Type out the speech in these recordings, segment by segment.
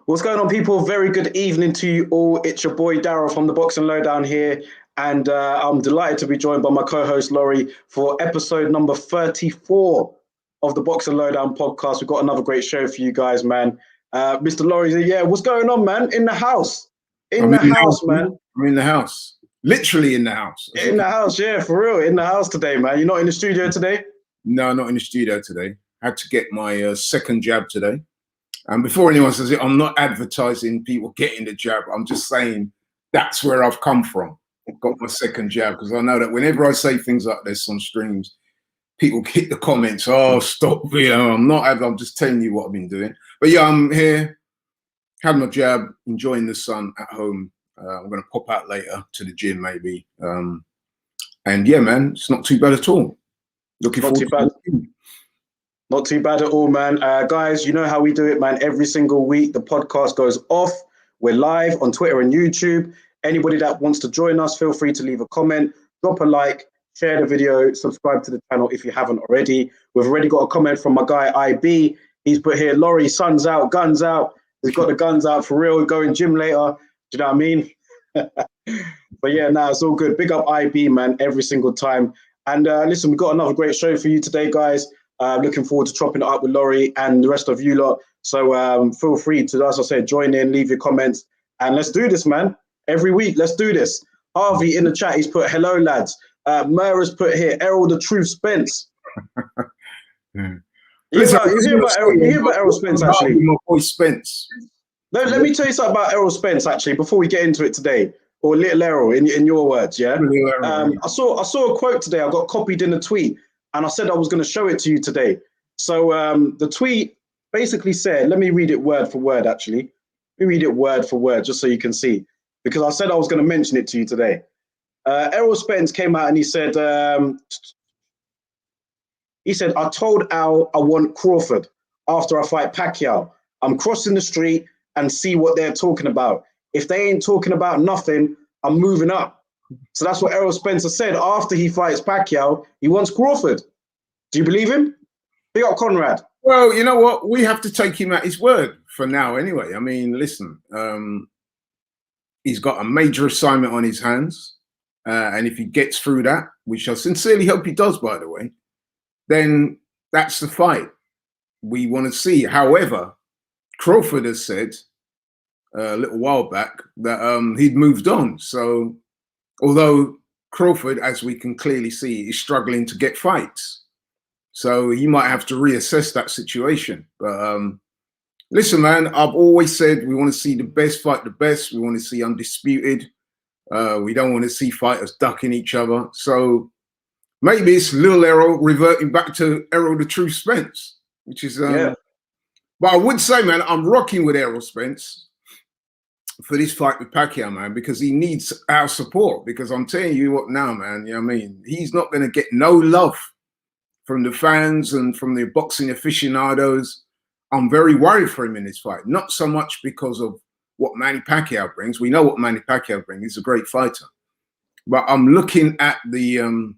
What's going on, people? Very good evening to you all. It's your boy Daryl from the Boxing Lowdown here, and I'm delighted to be joined by my co-host Laurie for episode number 34 of the Boxing Lowdown podcast. We've got another great show for you guys, man. Mr. Laurie, yeah, what's going on, man? In the house, man. I'm in the house, literally in the house. In the house, yeah, for real, in the house today, man. You're not in the studio today? No, not in the studio today. Had to get my second jab today. And before anyone says it, I'm not advertising people getting the jab. I'm just saying that's where I've come from. I've got my second jab because I know that whenever I say things like this on streams, people hit the comments, oh, stop, I'm just telling you what I've been doing. But yeah, I'm here, had my jab, enjoying the sun at home. I'm going to pop out later to the gym maybe. And yeah, man, it's not too bad at all. Looking forward to it. Not too bad at all, man. Guys, you know how we do it, man. Every single week, the podcast goes off. We're live on Twitter and YouTube. Anybody that wants to join us, feel free to leave a comment, drop a like, share the video, subscribe to the channel if you haven't already. We've already got a comment from my guy, IB. He's put here, Laurie, sun's out, guns out. He's got the guns out for real, going gym later. Do you know what I mean? But yeah, it's all good. Big up IB, man, every single time. And listen, we've got another great show for you today, guys. Looking forward to chopping it up with Laurie and the rest of you lot. So feel free to, as I said, join in, leave your comments, and let's do this, man. Every week, let's do this. Harvey in the chat, he's put, hello, lads. Mura's put here, Errol the Truth Spence. You hear about Errol Spence, actually? My boy Spence. Let me tell you something about Errol Spence, actually, before we get into it today. Or Little Errol, in your words, yeah? I saw a quote today. I got copied in a tweet. And I said I was going to show it to you today. So the tweet basically said, let me read it word for word, actually. Let me read it word for word, just so you can see. Because I said I was going to mention it to you today. Errol Spence came out and he said, I told Al I want Crawford after I fight Pacquiao. I'm crossing the street and see what they're talking about. If they ain't talking about nothing, I'm moving up. So that's what Errol Spencer said after he fights Pacquiao. He wants Crawford. Do you believe him? Big up Conrad. Well, you know what? We have to take him at his word for now anyway. I mean, listen, he's got a major assignment on his hands. And if he gets through that, which I sincerely hope he does, by the way, then that's the fight we want to see. However, Crawford has said a little while back that he'd moved on. So although Crawford, as we can clearly see, is struggling to get fights. So he might have to reassess that situation. But listen, man, I've always said we want to see the best fight the best. We want to see undisputed. We don't want to see fighters ducking each other. So maybe it's Little Errol reverting back to Errol the True Spence, which is... But I would say, man, I'm rocking with Errol Spence for this fight with Pacquiao, man, because he needs our support. Because I'm telling you what now, man, you know what I mean? He's not going to get no love from the fans and from the boxing aficionados. I'm very worried for him in this fight. Not so much because of what Manny Pacquiao brings. We know what Manny Pacquiao brings. He's a great fighter. But I'm looking at the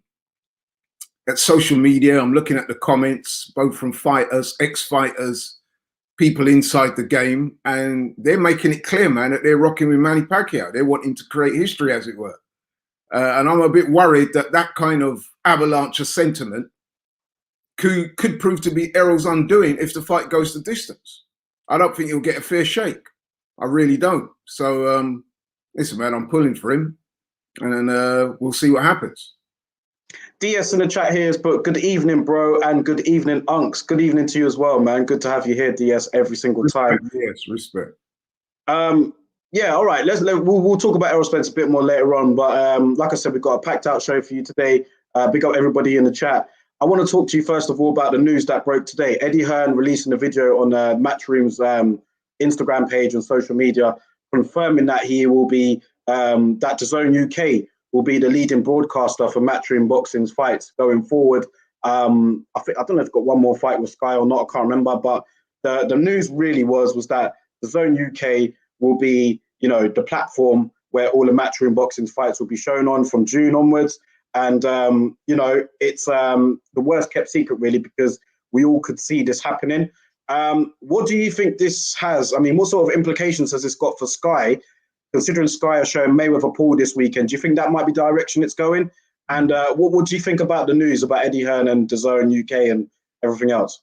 at social media. I'm looking at the comments, both from fighters, ex-fighters, people inside the game, and they're making it clear, man, that they're rocking with Manny Pacquiao. They're wanting to create history, as it were. And I'm a bit worried that that kind of avalanche of sentiment could prove to be Errol's undoing if the fight goes the distance. I don't think he'll get a fair shake. I really don't. So, listen, man, I'm pulling for him, and then we'll see what happens. DS in the chat here has put, good evening, bro, and good evening, Unks. Good evening to you as well, man. Good to have you here, DS, every single time. Yes, respect. Yeah, all right. We'll talk about Errol Spence a bit more later on. But like I said, we've got a packed out show for you today. Big up everybody in the chat. I want to talk to you first of all about the news that broke today. Eddie Hearn releasing a video on Matchroom's Instagram page and social media, confirming that he will be that DAZN UK will be the leading broadcaster for Matchroom Boxing's fights going forward. I don't know if it's got one more fight with Sky or not. I can't remember. But the news really was that DAZN UK will be, you know, the platform where all the Matchroom Boxing's fights will be shown on from June onwards. And, you know, it's the worst kept secret, really, because we all could see this happening. What do you think this has? I mean, what sort of implications has this got for Sky? Considering Sky are showing Mayweather-Paul this weekend, do you think that might be the direction it's going? And what do you think about the news about Eddie Hearn and DAZN UK and everything else?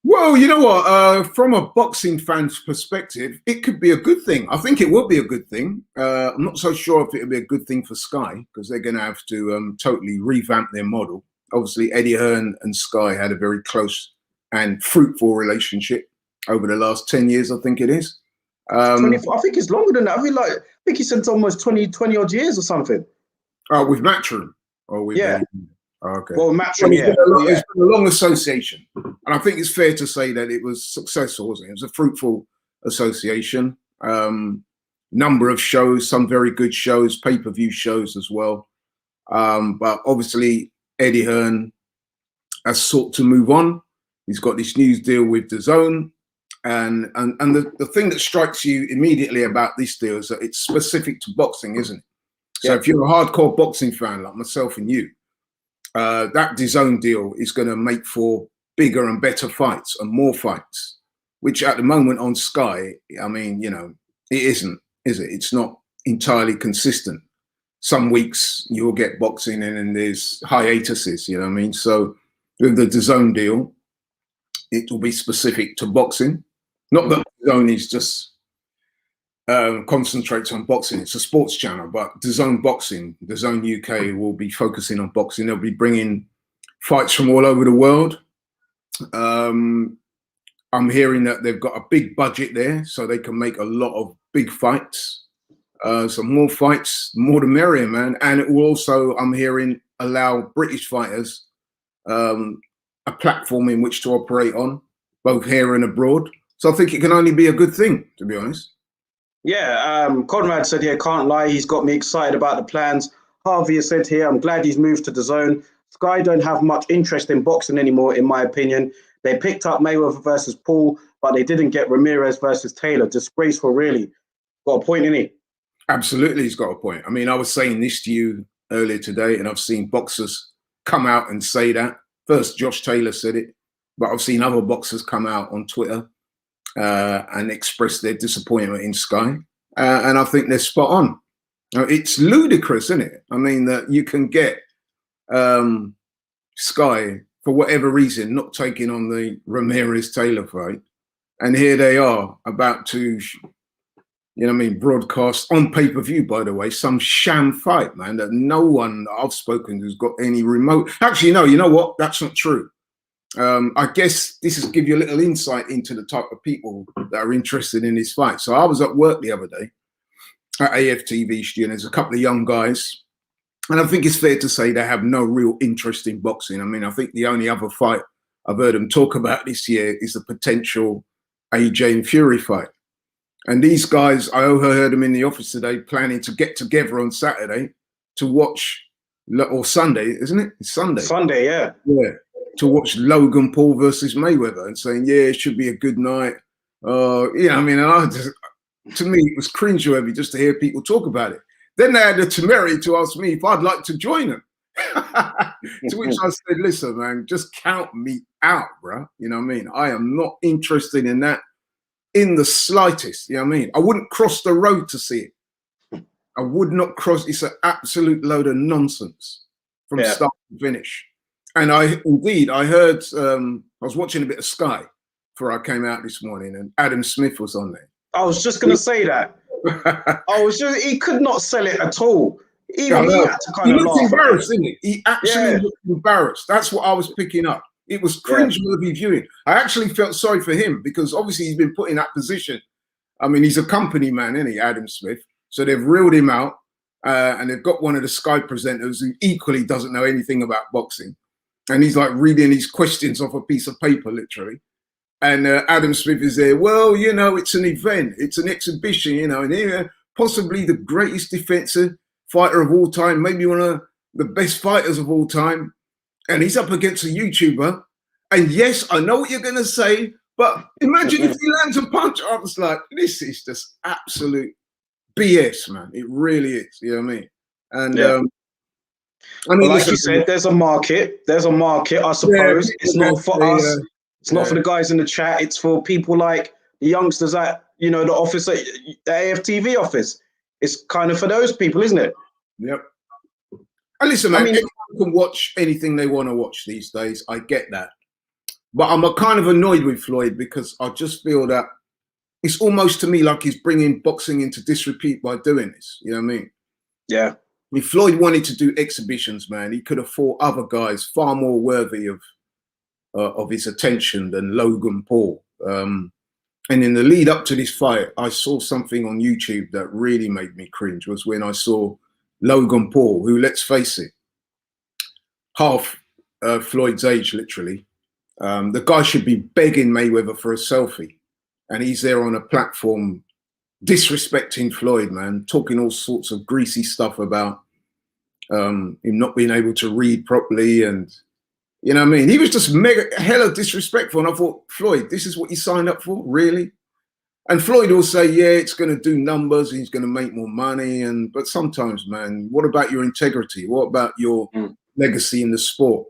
Well, you know what? From a boxing fan's perspective, it could be a good thing. I think it will be a good thing. I'm not so sure if it'll be a good thing for Sky, because they're going to have to totally revamp their model. Obviously, Eddie Hearn and Sky had a very close and fruitful relationship over the last 10 years, I think it is. 24, I think it's longer than that. I think he said it's almost 20 odd years or something. With Matchroom? Or with yeah. Okay. Well, Matchroom, yeah. It's been a long association. And I think it's fair to say that it was successful, wasn't it? It was a fruitful association. Number of shows, some very good shows, pay-per-view shows as well. But obviously, Eddie Hearn has sought to move on. He's got this news deal with DAZN. And the thing that strikes you immediately about this deal is that it's specific to boxing, isn't it? So if you're a hardcore boxing fan like myself and you, that DAZN deal is going to make for bigger and better fights and more fights, which at the moment on Sky, I mean, you know, it isn't, is it? It's not entirely consistent. Some weeks you'll get boxing and then there's hiatuses, you know what I mean? So with the DAZN deal, it will be specific to boxing. Not that DAZN is just concentrates on boxing. It's a sports channel, but DAZN Boxing, DAZN UK will be focusing on boxing. They'll be bringing fights from all over the world. I'm hearing that they've got a big budget there, so they can make a lot of big fights. So more fights, more the merrier, man. And it will also, I'm hearing, allow British fighters a platform in which to operate on, both here and abroad. So I think it can only be a good thing, to be honest. Yeah, Conrad said here, can't lie, he's got me excited about the plans. Harvey has said here, I'm glad he's moved to DAZN. Sky don't have much interest in boxing anymore, in my opinion. They picked up Mayweather versus Paul, but they didn't get Ramirez versus Taylor. Disgraceful, really. Got a point, innit? Absolutely, he's got a point. I mean, I was saying this to you earlier today, and I've seen boxers come out and say that. First, Josh Taylor said it, but I've seen other boxers come out on Twitter and express their disappointment in Sky. And I think they're spot on. It's ludicrous, isn't it? I mean, that you can get Sky, for whatever reason, not taking on the Ramirez-Taylor fight. And here they are about to, you know what I mean, broadcast on pay-per-view, by the way, some sham fight, man, that no one that I've spoken to has got any remote. Actually, no, you know what? That's not true. I guess this is give you a little insight into the type of people that are interested in this fight. So I was at work the other day at AFTV studio, and there's a couple of young guys, and I think it's fair to say they have no real interest in boxing. I mean, I think the only other fight I've heard them talk about this year is the potential AJ and Fury fight. And these guys, I overheard them in the office today planning to get together on Saturday to watch, or Sunday, isn't it? It's Sunday. Sunday, yeah. Yeah. To watch Logan Paul versus Mayweather and saying, yeah, it should be a good night. Yeah, I mean, to me, it was cringeworthy just to hear people talk about it. Then they had the temerity to ask me if I'd like to join them. To which I said, listen, man, just count me out, bro. You know what I mean? I am not interested in that in the slightest. You know what I mean? I wouldn't cross the road to see it. I would not cross. It's an absolute load of nonsense from start to finish. And I heard, I was watching a bit of Sky before I came out this morning, and Adam Smith was on there. I was just going to say that. He could not sell it at all. Even he had to kind of laugh. He looked embarrassed, didn't he? He actually looked embarrassed. That's what I was picking up. It was cringeworthy viewing. I actually felt sorry for him because obviously he's been put in that position. I mean, he's a company man, isn't he, Adam Smith? So they've reeled him out, and they've got one of the Sky presenters who equally doesn't know anything about boxing. And he's like reading these questions off a piece of paper, literally. And Adam Smith is there. Well, you know, it's an event. It's an exhibition, you know. And here, possibly the greatest defensive fighter of all time, maybe one of the best fighters of all time. And he's up against a YouTuber. And yes, I know what you're going to say, but imagine if he lands a punch. I was like, this is just absolute BS, man. It really is. You know what I mean? And I mean, like you said, there's a market. There's a market, I suppose. It's not for us. It's not for the guys in the chat. It's for people like the youngsters at, you know, the office, at the AFTV office. It's kind of for those people, isn't it? Yep. And listen, man, I mean, everyone can watch anything they want to watch these days. I get that. But I'm kind of annoyed with Floyd because I just feel that it's almost to me like he's bringing boxing into disrepute by doing this. You know what I mean? Yeah. If Floyd wanted to do exhibitions, man, he could have fought other guys far more worthy of his attention than Logan Paul. And in the lead up to this fight, I saw something on YouTube that really made me cringe. Was when I saw Logan Paul, who, let's face it, half Floyd's age, literally. The guy should be begging Mayweather for a selfie, and he's there on a platform disrespecting Floyd, man, talking all sorts of greasy stuff about him not being able to read properly, and you know what I mean? He was just mega hella disrespectful, and I thought, Floyd, this is what you signed up for, really? And Floyd will say, yeah, it's going to do numbers, he's going to make more money, but sometimes, man, what about your integrity? What about your legacy in the sport?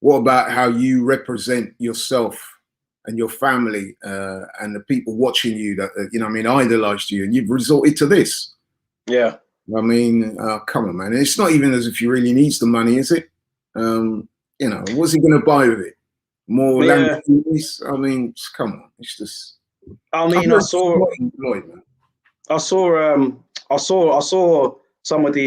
What about how you represent yourself and your family and the people watching you that, you know what I mean, idolized you, and you've resorted to this? Yeah. I mean, come on, man. It's not even as if he really needs the money, is it? You know, what's he going to buy with it? More Lamborghinis? I mean, come on. It's just. I mean, I saw some of the,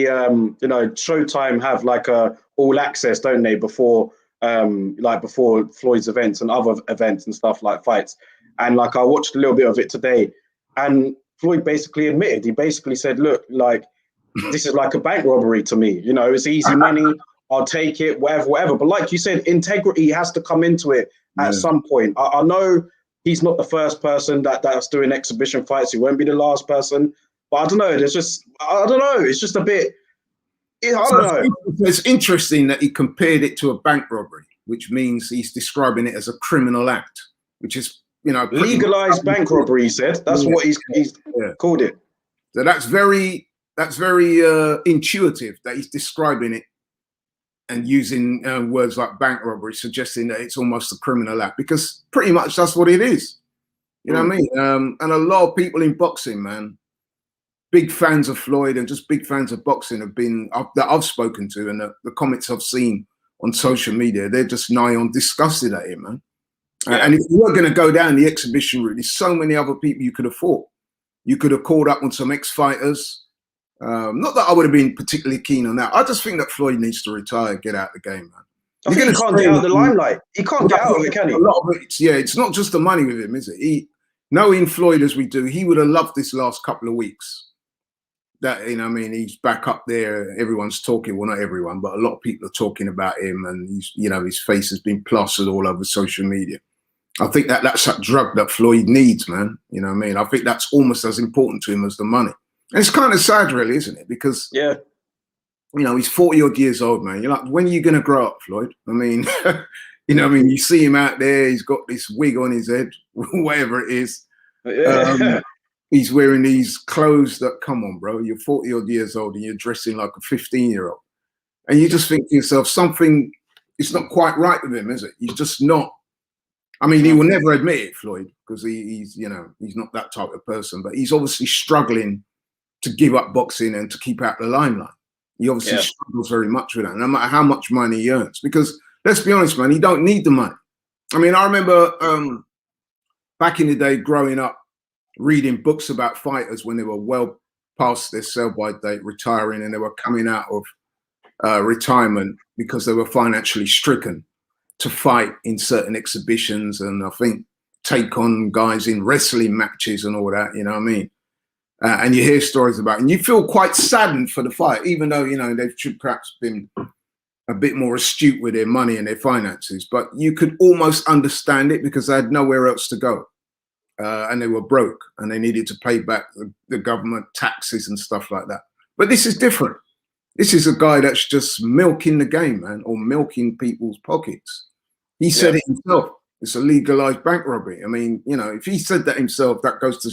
you know, Showtime have like a all access, don't they, before Floyd's events and other events and stuff like fights. And like, I watched a little bit of it today, and Floyd basically admitted, he basically said, look, like, this is like a bank robbery to me. You know, it's easy money. I'll take it, whatever. But like you said, integrity has to come into it at some point. I know he's not the first person that's doing exhibition fights. He won't be the last person. But I don't know. I don't know. It's just a bit. I don't know. It's interesting that he compared it to a bank robbery, which means he's describing it as a criminal act, which is, you know, legalized bank robbery. He said that's what he's called it. So that's very intuitive that he's describing it and using words like bank robbery, suggesting that it's almost a criminal act, because pretty much that's what it is. You know what I mean? And a lot of people in boxing, man, big fans of Floyd and just big fans of boxing that I've spoken to, and the comments I've seen on social media, they're just nigh on disgusted at him, man. And if you were going to go down the exhibition route, there's so many other people you could have fought. You could have called up on some ex-fighters. Not that I would have been particularly keen on that. I just think that Floyd needs to retire, get out of the game, man. I think he can't get out of the limelight. He can't get out of it, can he? A lot of it, it's not just the money with him, is it? Knowing Floyd as we do, he would have loved this last couple of weeks. That, you know, I mean, he's back up there. Everyone's talking. Well, not everyone, but a lot of people are talking about him, and he's, you know, his face has been plastered all over social media. I think that's that drug that Floyd needs, man. You know what I mean? I think that's almost as important to him as the money. And it's kind of sad, really, isn't it? Because, you know, he's 40-odd years old, man. You're like, when are you going to grow up, Floyd? I mean, you know what I mean? You see him out there. He's got this wig on his head, whatever it is. He's wearing these clothes that, come on, bro, you're 40-odd years old and you're dressing like a 15-year-old. And you just think to yourself, something is not quite right with him, is it? He's just not. I mean, he will never admit it, Floyd, because he's, you know, he's not that type of person. But he's obviously struggling to give up boxing and to keep out the limelight. He obviously struggles very much with that, no matter how much money he earns. Because let's be honest, man, he don't need the money. I mean, I remember back in the day growing up, reading books about fighters when they were well past their sell-by date, retiring, and they were coming out of retirement because they were financially stricken to fight in certain exhibitions, and I think take on guys in wrestling matches and all that, you know what I mean? And you hear stories about it, and you feel quite saddened for the fight, even though, you know, they should perhaps been a bit more astute with their money and their finances, but you could almost understand it because they had nowhere else to go. And they were broke and they needed to pay back the government taxes and stuff like that. But this is different. This is a guy that's just milking the game, man, or milking people's pockets. He said it himself. It's a legalized bank robbery. I mean, you know, if he said that himself, that goes to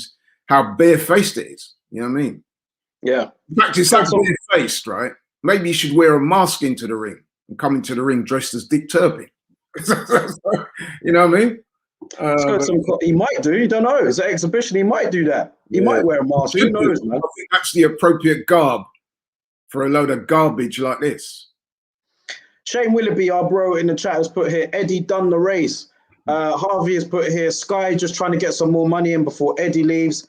how barefaced it is. You know what I mean? Yeah. In fact, it's that barefaced, right? Maybe you should wear a mask into the ring and come into the ring dressed as Dick Turpin. You know what I mean? He might do. You don't know. It's an exhibition. He might do that. He might wear a mask. Who knows, man? I think that's the appropriate garb for a load of garbage like this. Shane Willoughby, our bro in the chat, has put here, Eddie done the race. Harvey has put here, Sky just trying to get some more money in before Eddie leaves.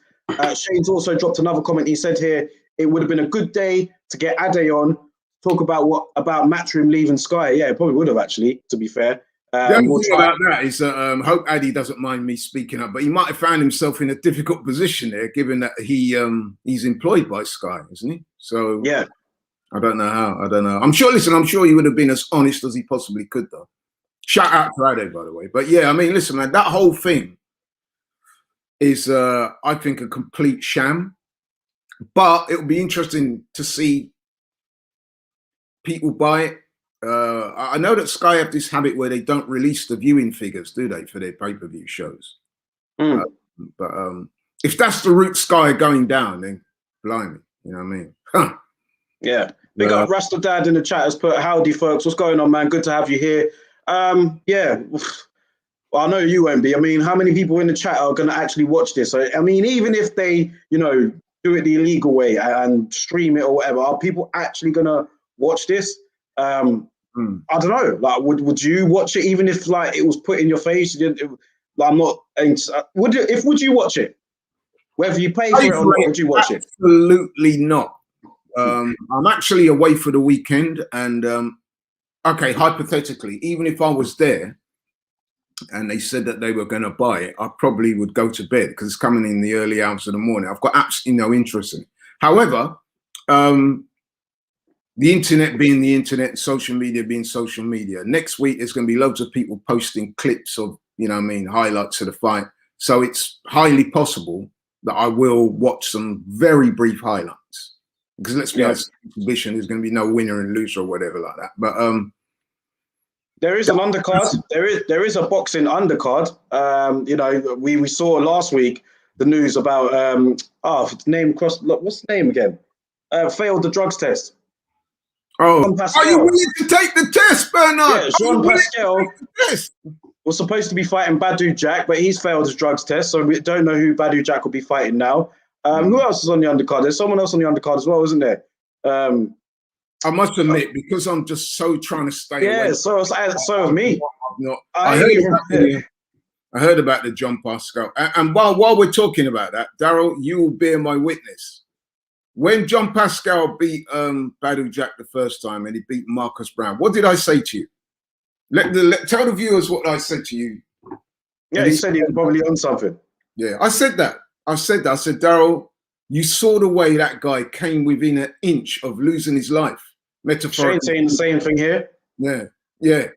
Shane's also dropped another comment. He said here, it would have been a good day to get Ade on, talk about Matchroom leaving Sky. Yeah, it probably would have, actually, to be fair. The only thing about that is that hope Ade doesn't mind me speaking up, but he might have found himself in a difficult position there, given that he's employed by Sky, isn't he? So yeah. I don't know how. I don't know. I'm sure he would have been as honest as he possibly could, though. Shout out to Ade, by the way. But yeah, I mean, listen, man, that whole thing is, I think, a complete sham. But it'll be interesting to see people buy it. I know that Sky have this habit where they don't release the viewing figures, do they, for their pay-per-view shows? But if that's the route Sky are going down, then blimey, you know what I mean? Huh. Yeah. Big up Rasta Dad in the chat has put, howdy folks, what's going on, man? Good to have you here. Yeah, well, I know you won't be. I mean, how many people in the chat are going to actually watch this? I mean, even if they, do it the illegal way and stream it or whatever, are people actually going to watch this? I don't know. Like, would you watch it even if like it was put in your face? I'm not. Would you watch it? Whether you pay for it or not, would you watch it? Absolutely not. I'm actually away for the weekend, and okay, hypothetically, even if I was there and they said that they were going to buy it, I probably would go to bed because it's coming in the early hours of the morning. I've got absolutely no interest in it. However, the internet being the internet, social media being social media, next week there's going to be loads of people posting clips of, highlights of the fight. So it's highly possible that I will watch some very brief highlights. Because let's be honest, exhibition, there's going to be no winner and loser or whatever like that. But there is an undercard. There is a boxing undercard. We saw last week the news about what's the name again? Failed the drugs test. Oh, are you willing to take the test, Bernard? Yeah, Jean Pascal was supposed to be fighting Badu Jack, but he's failed his drugs test, so we don't know who Badu Jack will be fighting now. Who else is on the undercard? There's someone else on the undercard as well, isn't there? I must admit, because I'm just so trying to stay away. Yeah, so have me. I heard about the John Pascal. And while we're talking about that, Daryl, you will bear my witness. When John Pascal beat Badu Jack the first time and he beat Marcus Brown, what did I say to you? Tell the viewers what I said to you. Yeah, he said he was probably on something. Yeah, I said that. I said, Daryl, you saw the way that guy came within an inch of losing his life. Metaphorically. Shane saying the same thing here. Yeah.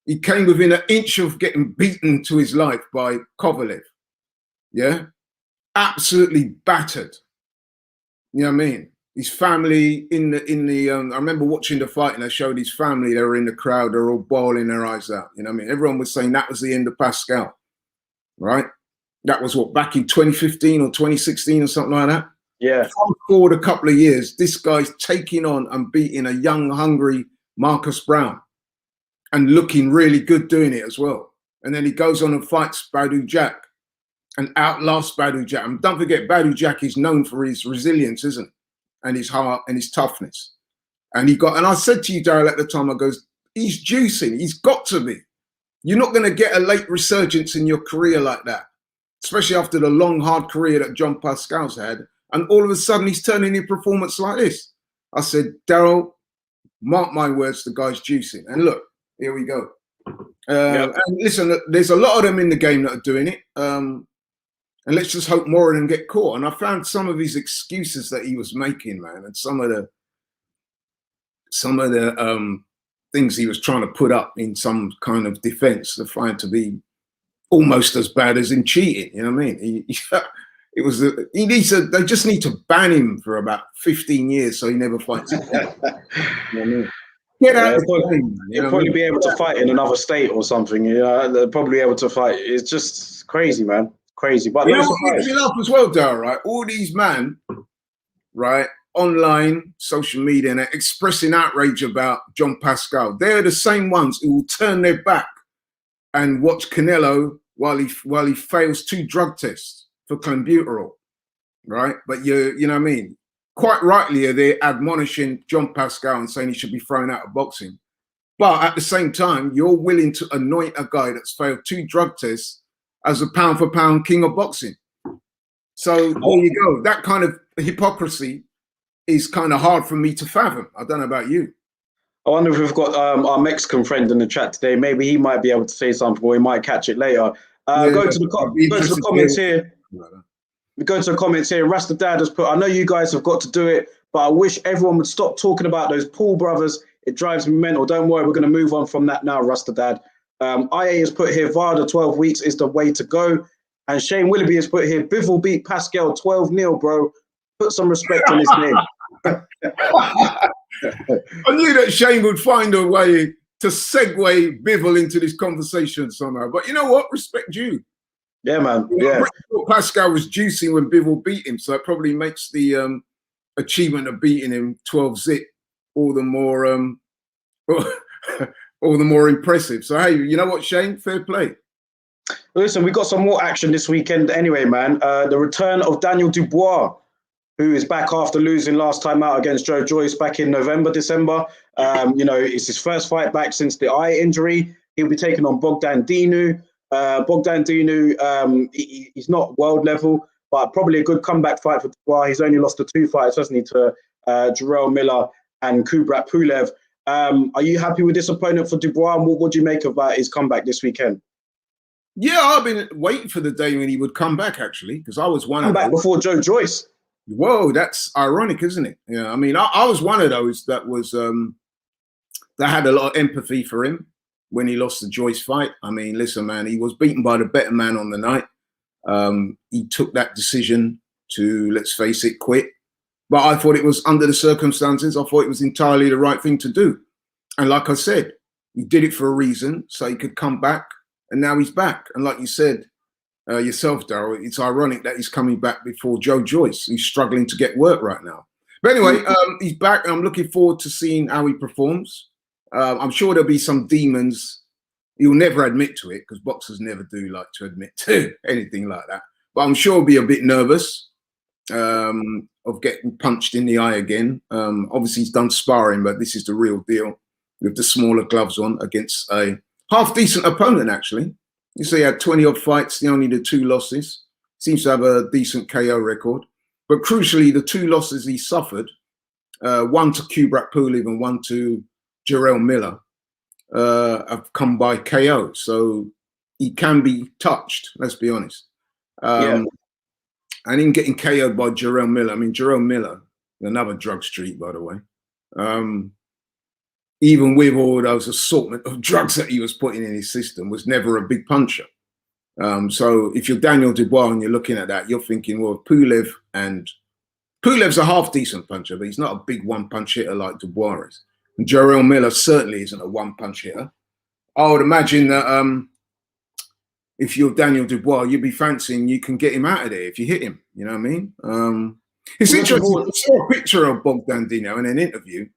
He came within an inch of getting beaten to his life by Kovalev. Yeah. Absolutely battered. You know what I mean? His family I remember watching the fight and they showed his family, they were in the crowd, they're all bawling their eyes out. You know what I mean? Everyone was saying that was the end of Pascal. Right? That was back in 2015 or 2016 or something like that. Yeah. Fast forward a couple of years, this guy's taking on and beating a young, hungry Marcus Brown and looking really good doing it as well. And then he goes on and fights Badu Jack and outlasts Badu Jack. And don't forget, Badu Jack is known for his resilience, isn't it? And his heart and his toughness. And I said to you, Daryl, at the time, I goes, he's juicing. He's got to be. You're not going to get a late resurgence in your career like that, especially after the long, hard career that John Pascal's had. And all of a sudden, he's turning in performance like this. I said, Daryl, mark my words, the guy's juicing. And look, here we go. And listen, there's a lot of them in the game that are doing it. And let's just hope more of them get caught. And I found some of his excuses that he was making, man, and some of the things he was trying to put up in some kind of defense, I find to be almost as bad as him cheating. You know what I mean? They just need to ban him for about 15 years so he never fights again. You know what I mean? He'll probably be able to fight in another state or something. They'll probably be able to fight. It's just crazy, man. Crazy. But you know what makes me laugh as well, Dar, right? All these men, right, online, social media, and expressing outrage about John Pascal. They're the same ones who will turn their back and watch Canelo while he fails 2 drug tests for clenbuterol, right? But you know what I mean? Quite rightly, they're admonishing John Pascal and saying he should be thrown out of boxing. But at the same time, you're willing to anoint a guy that's failed 2 drug tests as a pound for pound king of boxing. So there you go. That kind of hypocrisy is kind of hard for me to fathom. I don't know about you. I wonder if we've got our Mexican friend in the chat today. Maybe he might be able to say something, or we might catch it later. Go to the comments here. We go to the comments here. Rasta Dad has put, I know you guys have got to do it, but I wish everyone would stop talking about those Paul brothers. It drives me mental. Don't worry, we're going to move on from that now, Rasta Dad. IA has put here, VADA 12 weeks is the way to go. And Shane Willoughby has put here, Bivol beat Pascal 12-0, bro. Put some respect on his name. I knew that Shane would find a way to segue Bivol into this conversation somehow. But you know what? Respect due. Yeah, man. Yeah. Pascal was juicy when Bivol beat him, so it probably makes the achievement of beating him 12-0 all the more all the more impressive. So hey, you know what, Shane? Fair play. Listen, we got some more action this weekend anyway, man. The return of Daniel Dubois, who is back after losing last time out against Joe Joyce back in November, December. You know, it's his first fight back since the eye injury. He'll be taking on Dubois-Dinu. Dubois-Dinu, he's not world level, but probably a good comeback fight for Dubois. He's only lost to 2 fights, hasn't he, to Jarrell Miller and Kubrat Pulev. Are you happy with this opponent for Dubois? And what do you make of his comeback this weekend? Yeah, I've been waiting for the day when he would come back, actually, because I was one of back before Joe Joyce. Whoa, that's ironic, isn't it? Yeah, I mean, I was one of those that was that had a lot of empathy for him when he lost the Joyce fight. I mean, listen, man, he was beaten by the better man on the night. He took that decision to, let's face it, quit. But I thought it was, under the circumstances, I thought it was entirely the right thing to do. And like I said, he did it for a reason, so he could come back, and now he's back. And like you said yourself, Darryl, it's ironic that he's coming back before Joe Joyce. He's struggling to get work right now. But anyway, he's back, and I'm looking forward to seeing how he performs. I'm sure there'll be some demons. He'll never admit to it, because boxers never do like to admit to anything like that. But I'm sure he'll be a bit nervous of getting punched in the eye again. Obviously, he's done sparring, but this is the real deal with the smaller gloves on against a half-decent opponent, actually. You see, he had 20-odd fights. He only did 2 losses. Seems to have a decent KO record. But crucially, the 2 losses he suffered, one to Kubrat Pulev and one to Jarrell Miller, have come by KO. So he can be touched, let's be honest. And him getting KO'd by Jarrell Miller. I mean, Jarrell Miller, another drug street, by the way. Even with all those assortment of drugs that he was putting in his system, was never a big puncher. So if you're Daniel Dubois and you're looking at that, you're thinking, well, Pulev, and Pulev's a half-decent puncher, but he's not a big one-punch hitter like Dubois is. And Jarrell Miller certainly isn't a one-punch hitter. I would imagine that if you're Daniel Dubois, you'd be fancying you can get him out of there if you hit him. You know what I mean? It's interesting. I saw a picture of Dubois-Dinu in an interview,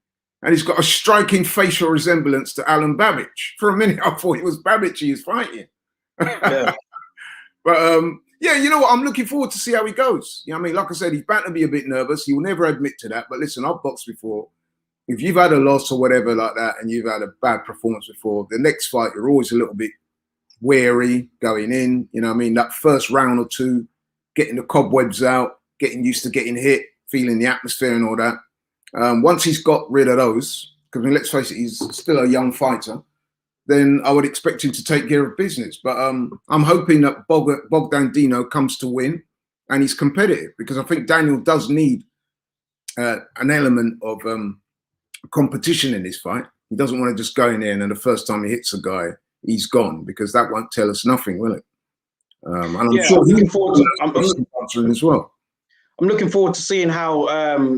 and he's got a striking facial resemblance to Alan Babbage. For a minute, I thought it was Babbage he was fighting. Yeah. But yeah, you know what? I'm looking forward to see how he goes. You know what I mean? Like I said, he's bound to be a bit nervous. He will never admit to that. But listen, I've boxed before. If you've had a loss or whatever like that, and you've had a bad performance before, the next fight, you're always a little bit wary going in. You know what I mean? That first round or two, getting the cobwebs out, getting used to getting hit, feeling the atmosphere and all that. Once he's got rid of those, because I mean, let's face it, he's still a young fighter, then I would expect him to take care of business. But I'm hoping that Dubois-Dinu comes to win and he's competitive, because I think Daniel does need an element of competition in this fight. He doesn't want to just go in there and then the first time he hits a guy, he's gone, because that won't tell us nothing, will it? And I'm sure he's looking forward to answering as well. I'm looking forward to seeing how,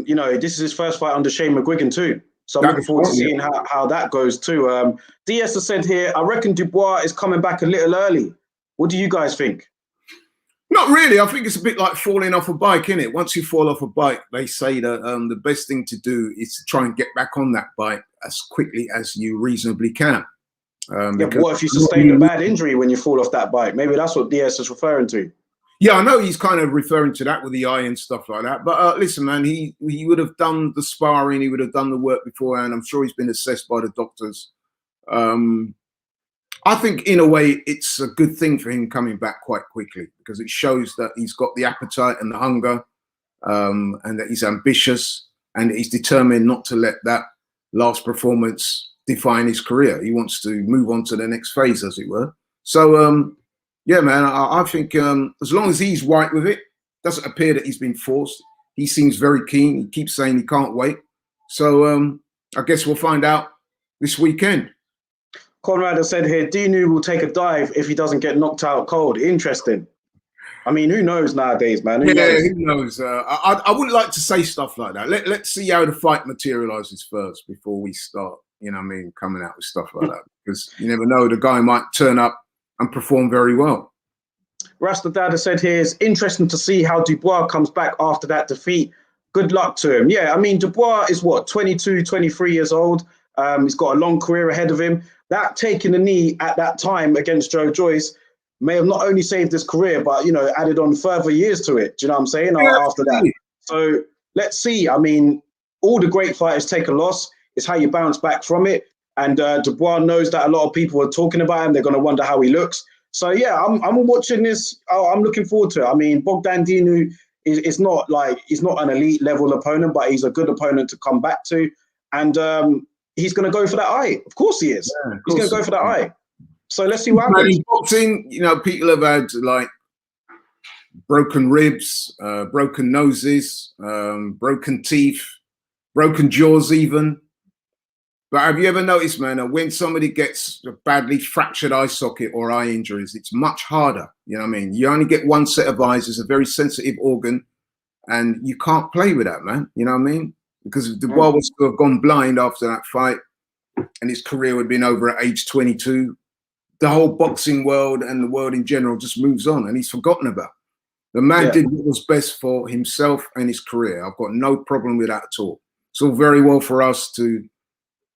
you know, this is his first fight under Shane McGuigan too. So I'm looking forward to seeing how that goes too. DS has said here, I reckon Dubois is coming back a little early. What do you guys think? Not really. I think it's a bit like falling off a bike, isn't it? Once you fall off a bike, they say that the best thing to do is to try and get back on that bike as quickly as you reasonably can. Yeah, but what if you sustain a bad injury when you fall off that bike? Maybe that's what DS is referring to. Yeah, I know he's kind of referring to that with the eye and stuff like that. But listen, man, he would have done the sparring, he would have done the work beforehand. I'm sure he's been assessed by the doctors. I think in a way it's a good thing for him coming back quite quickly, because it shows that he's got the appetite and the hunger, and that he's ambitious and he's determined not to let that last performance define his career. He wants to move on to the next phase, as it were. So, yeah, man, I think as long as he's right with it, doesn't appear that he's been forced. He seems very keen. He keeps saying he can't wait. So I guess we'll find out this weekend. Conrad has said here, Dinu will take a dive if he doesn't get knocked out cold. Interesting. I mean, who knows nowadays, man? Who knows? I wouldn't like to say stuff like that. Let's see how the fight materializes first before we start, you know what I mean, coming out with stuff like that. Because you never know, the guy might turn up and perform very well. Rasta Dada said here, it's interesting to see how Dubois comes back after that defeat. Good luck to him. Yeah, I mean, Dubois is what, 22, 23 years old. He's got a long career ahead of him. That taking a knee at that time against Joe Joyce may have not only saved his career, but, you know, added on further years to it. Do you know what I'm saying? Yeah, after that. So let's see. I mean, all the great fighters take a loss. It's how you bounce back from it. And Dubois knows that a lot of people are talking about him. They're going to wonder how he looks. So, yeah, I'm watching this. I'm looking forward to it. I mean, Dubois-Dinu is not like, he's not an elite level opponent, but he's a good opponent to come back to. And he's going to go for that eye. Of course he is. Yeah, he's going to go for that eye. So let's see what happens. In boxing, you know, people have had like broken ribs, broken noses, broken teeth, broken jaws even. But have you ever noticed, man, that when somebody gets a badly fractured eye socket or eye injuries, it's much harder. You know what I mean? You only get one set of eyes. It's a very sensitive organ, and you can't play with that, man. You know what I mean? Because if Dubois was to have gone blind after that fight and his career would have been over at age 22, the whole boxing world and the world in general just moves on, and he's forgotten about. The man did what was best for himself and his career. I've got no problem with that at all. It's all very well for us to,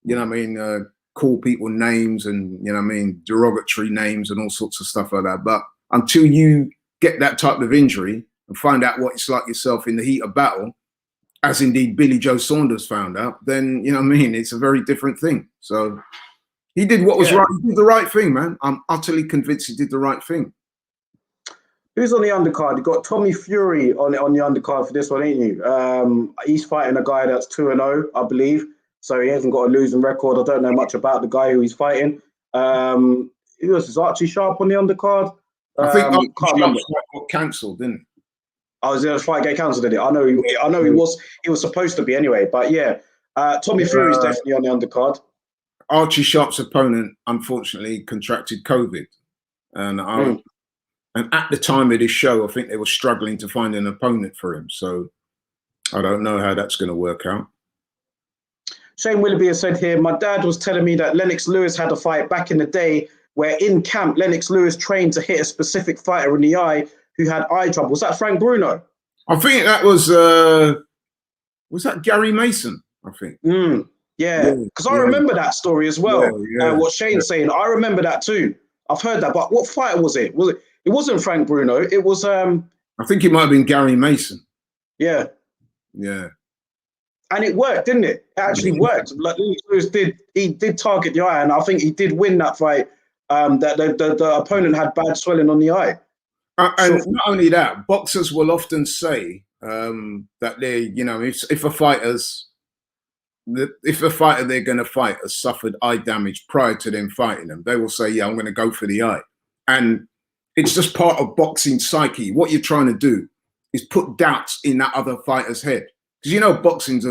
you know what I mean, call people names and, you know what I mean, derogatory names and all sorts of stuff like that. But until you get that type of injury and find out what it's like yourself in the heat of battle, as indeed Billy Joe Saunders found out, then, you know what I mean, it's a very different thing. So he did what was right. He did the right thing, man. I'm utterly convinced he did the right thing. Who's on the undercard? You got Tommy Fury on the undercard for this one, ain't you? He's fighting a guy that's 2-0, I believe. So he hasn't got a losing record. I don't know much about the guy who he's fighting. Who else is Archie Sharp on the undercard? I think Archie Sharp got cancelled, didn't it? Oh, was the fight get cancelled? Did it? I know he was supposed to be anyway. But yeah, Tommy Fury's definitely on the undercard. Archie Sharp's opponent unfortunately contracted COVID, and at the time of this show, I think they were struggling to find an opponent for him. So I don't know how that's going to work out. Shane Willoughby has said here, my dad was telling me that Lennox Lewis had a fight back in the day where in camp, Lennox Lewis trained to hit a specific fighter in the eye who had eye trouble. Was that Frank Bruno? I think that was that Gary Mason, I think. Yeah, because I remember that story as well. What Shane's saying, I remember that too. I've heard that, but what fighter was it? It wasn't Frank Bruno. It was I think it might have been Gary Mason. Yeah. Yeah. And it worked, didn't it? It actually worked. Like Lewis did target the eye, and I think he did win that fight. That the opponent had bad swelling on the eye. And not only that, boxers will often say that they, you know, if a fighter they're going to fight has suffered eye damage prior to them fighting them, they will say, yeah, I'm going to go for the eye. And it's just part of boxing psyche. What you're trying to do is put doubts in that other fighter's head. Because, you know, boxing's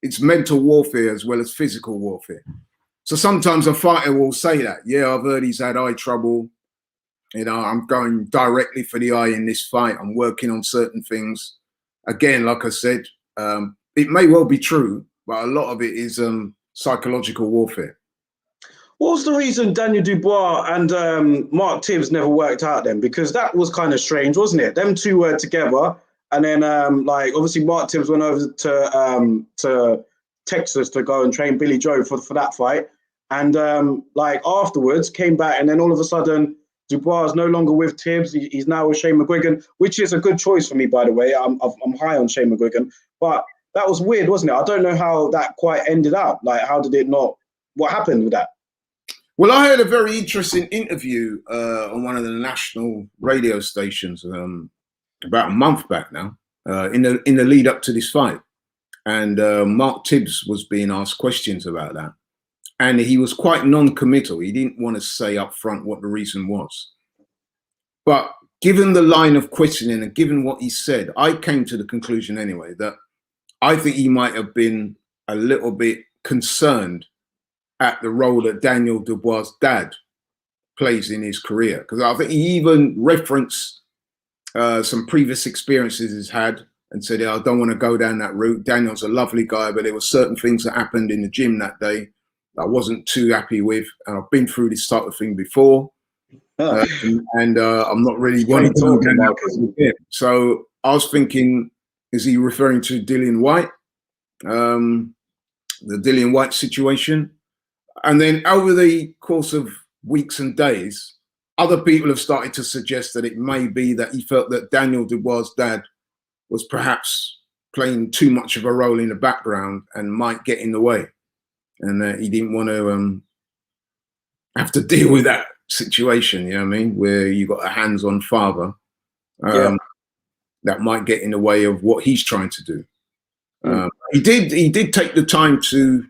it's mental warfare as well as physical warfare. So sometimes a fighter will say that, yeah, I've heard he's had eye trouble. You know, I'm going directly for the eye in this fight. I'm working on certain things. Again, like I said, it may well be true, but a lot of it is psychological warfare. What was the reason Daniel Dubois and Mark Tibbs never worked out then? Because that was kind of strange, wasn't it? Them two were together. And then, like, obviously Mark Tibbs went over to Texas to go and train Billy Joe for that fight. And like afterwards came back, and then all of a sudden Dubois is no longer with Tibbs. He's now with Shane McGuigan, which is a good choice for me, by the way. I'm high on Shane McGuigan, but that was weird, wasn't it? I don't know how that quite ended up. Like, how did it not? What happened with that? Well, I heard a very interesting interview on one of the national radio stations about a month back now, in the lead up to this fight, and Mark Tibbs was being asked questions about that, and he was quite non-committal. He didn't want to say up front what the reason was, but given the line of questioning and given what he said, I came to the conclusion anyway that I think he might have been a little bit concerned at the role that Daniel Dubois' dad plays in his career. Because I think he even referenced some previous experiences he's had and said, I don't want to go down that route. Daniel's a lovely guy, but there were certain things that happened in the gym that day that I wasn't too happy with. And I've been through this type of thing before. And I'm not really wanting to go down that route with him. So I was thinking, is he referring to Dillian Whyte? The Dillian Whyte situation? And then over the course of weeks and days, other people have started to suggest that it may be that he felt that Daniel Dubois' dad was perhaps playing too much of a role in the background and might get in the way. And he didn't want to have to deal with that situation, you know what I mean, where you got a hands-on father that might get in the way of what he's trying to do. He did take the time to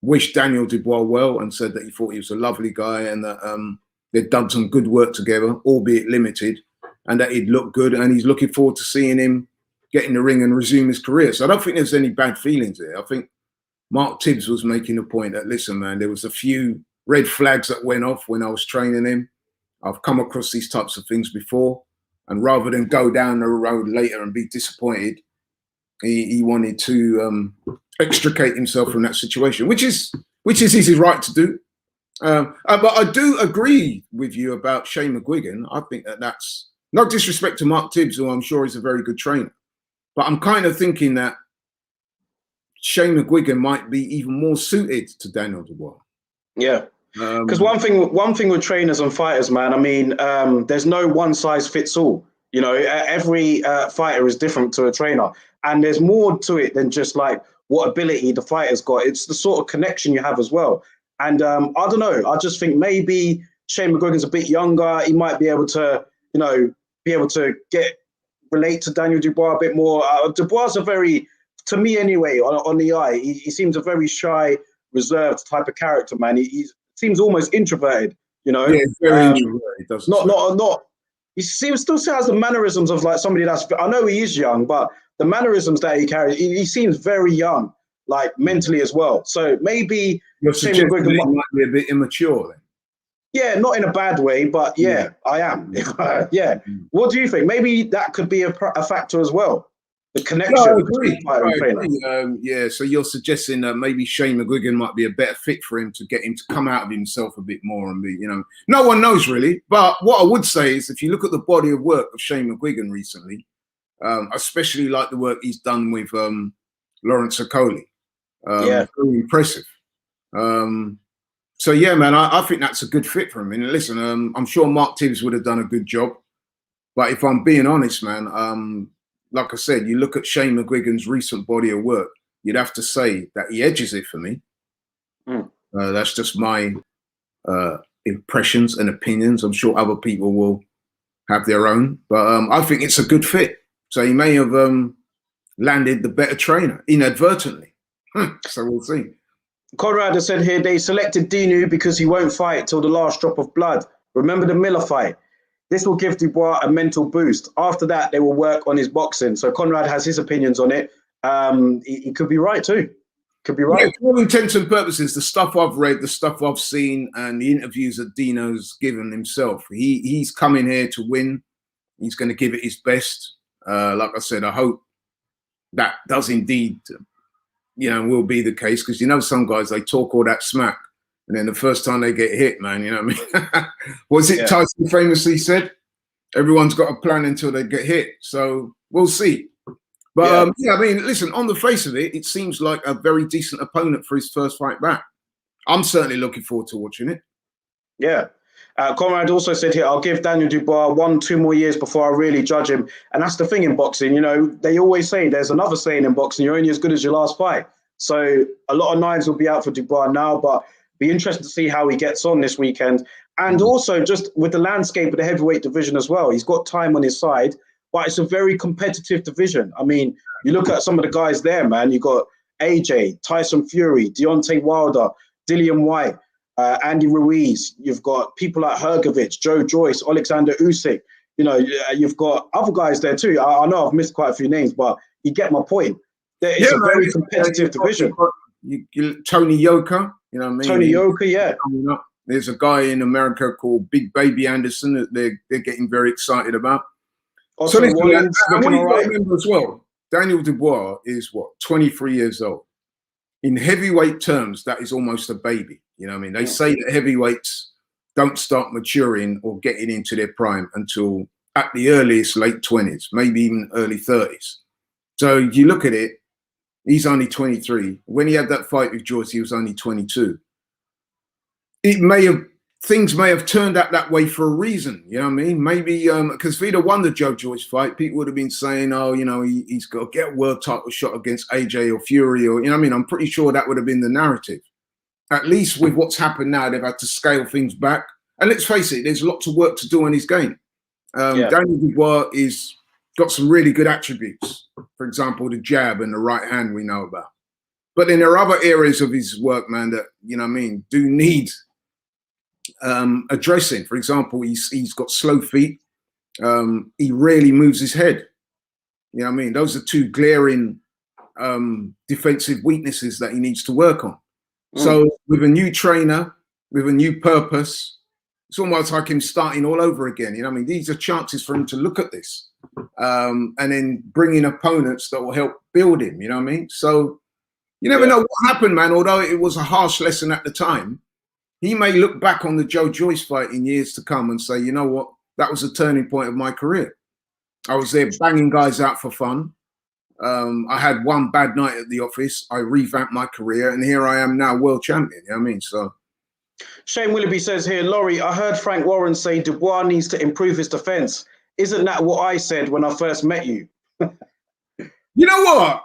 wish Daniel Dubois well and said that he thought he was a lovely guy and that they'd done some good work together, albeit limited, and that he'd look good, and he's looking forward to seeing him get in the ring and resume his career. So I don't think there's any bad feelings there. I think Mark Tibbs was making the point that, listen, man, there was a few red flags that went off when I was training him. I've come across these types of things before, and rather than go down the road later and be disappointed, he wanted to extricate himself from that situation, which is his right to do. But I do agree with you about Shane McGuigan. I think that's no disrespect to Mark Tibbs, who I'm sure is a very good trainer. But I'm kind of thinking that Shane McGuigan might be even more suited to Daniel Dubois. Yeah. Because one thing with trainers and fighters, man, I mean, there's no one size fits all. You know, every fighter is different to a trainer. And there's more to it than just like what ability the fighter's got. It's the sort of connection you have as well. And I don't know. I just think maybe Shane McGuigan's a bit younger. He might be able to, you know, relate to Daniel Dubois a bit more. Dubois is a very, to me anyway, on the eye, he seems a very shy, reserved type of character, man. He seems almost introverted, you know. Yeah, very introverted. Doesn't not. He still has the mannerisms of like somebody that's. I know he is young, but the mannerisms that he carries, he seems very young, like mentally as well. So maybe you're suggesting that he might be a bit immature then. Yeah, not in a bad way, but yeah. I am. Yeah. What do you think? Maybe that could be a factor as well. The connection. No, I agree. Yeah, so you're suggesting that maybe Shane McGuigan might be a better fit for him to get him to come out of himself a bit more and be, you know, no one knows really. But what I would say is if you look at the body of work of Shane McGuigan recently, especially like the work he's done with Lawrence Okoli, very impressive. So yeah, man, I think that's a good fit for him. And listen, I'm sure Mark Tibbs would have done a good job. But if I'm being honest, man, like I said, you look at Shane McGuigan's recent body of work, you'd have to say that he edges it for me. That's just my impressions and opinions. I'm sure other people will have their own, but I think it's a good fit. So he may have landed the better trainer inadvertently. So we'll see. Conrad has said here they selected Dinu because he won't fight till the last drop of blood. Remember the Miller fight? This will give Dubois a mental boost. After that, they will work on his boxing. So Conrad has his opinions on it. He could be right too. Could be right. Yeah, for all intents and purposes, the stuff I've read, the stuff I've seen, and the interviews that Dino's given himself, he's coming here to win. He's going to give it his best. Like I said, I hope that does indeed, you know, will be the case, because you know some guys, they talk all that smack, and then the first time they get hit, man, you know what I mean? Was it Tyson famously said, everyone's got a plan until they get hit. So we'll see. But yeah, I mean, listen, on the face of it, it seems like a very decent opponent for his first fight back. I'm certainly looking forward to watching it. Yeah. Conrad also said here, I'll give Daniel Dubois 1-2 more years before I really judge him. And that's the thing in boxing, you know, they always say, there's another saying in boxing, you're only as good as your last fight. So a lot of knives will be out for Dubois now, but be interested to see how he gets on this weekend. And also just with the landscape of the heavyweight division as well, he's got time on his side, but it's a very competitive division. I mean, you look at some of the guys there, man, you got AJ, Tyson Fury, Deontay Wilder, Dillian White, Andy Ruiz. You've got people like Hrgovic, Joe Joyce, Alexander Usyk. You know, you've got other guys there too. I know I've missed quite a few names, but you get my point. It's a very competitive division. Tony Yoka, you know what I mean? Tony Yoka, yeah. There's a guy in America called Big Baby Anderson that they're getting very excited about. Also, so Williams looking all right. Remember as well, Daniel Dubois is 23 years old. In heavyweight terms, that is almost a baby. You know what I mean? They say that heavyweights don't start maturing or getting into their prime until at the earliest late 20s, maybe even early 30s. So you look at it, he's only 23. When he had that fight with Joyce, he was only 22. Things may have turned out that way for a reason. You know what I mean? Maybe because if he'd have won the Joe Joyce fight, people would have been saying, oh, you know, he's got to get a world title shot against AJ or Fury, or, you know what I mean? I'm pretty sure that would have been the narrative. At least with what's happened now, they've had to scale things back. And let's face it, there's lots of work to do on his game. Daniel Dubois is got some really good attributes. For example, the jab and the right hand we know about. But then there are other areas of his work, man, that, you know what I mean, do need addressing. For example, he's got slow feet. He rarely moves his head. You know what I mean? Those are two glaring defensive weaknesses that he needs to work on. So with a new trainer, with a new purpose, it's almost like him starting all over again. You know what I mean? These are chances for him to look at this and then bring in opponents that will help build him. You know what I mean? So you never know what happened, man. Although it was a harsh lesson at the time, he may look back on the Joe Joyce fight in years to come and say, you know what? That was a turning point of my career. I was there banging guys out for fun. I had one bad night at the office. I revamped my career, and here I am now, world champion. You know what I mean? So, Shane Willoughby says here, Laurie, I heard Frank Warren say Dubois needs to improve his defense. Isn't that what I said when I first met you? You know what?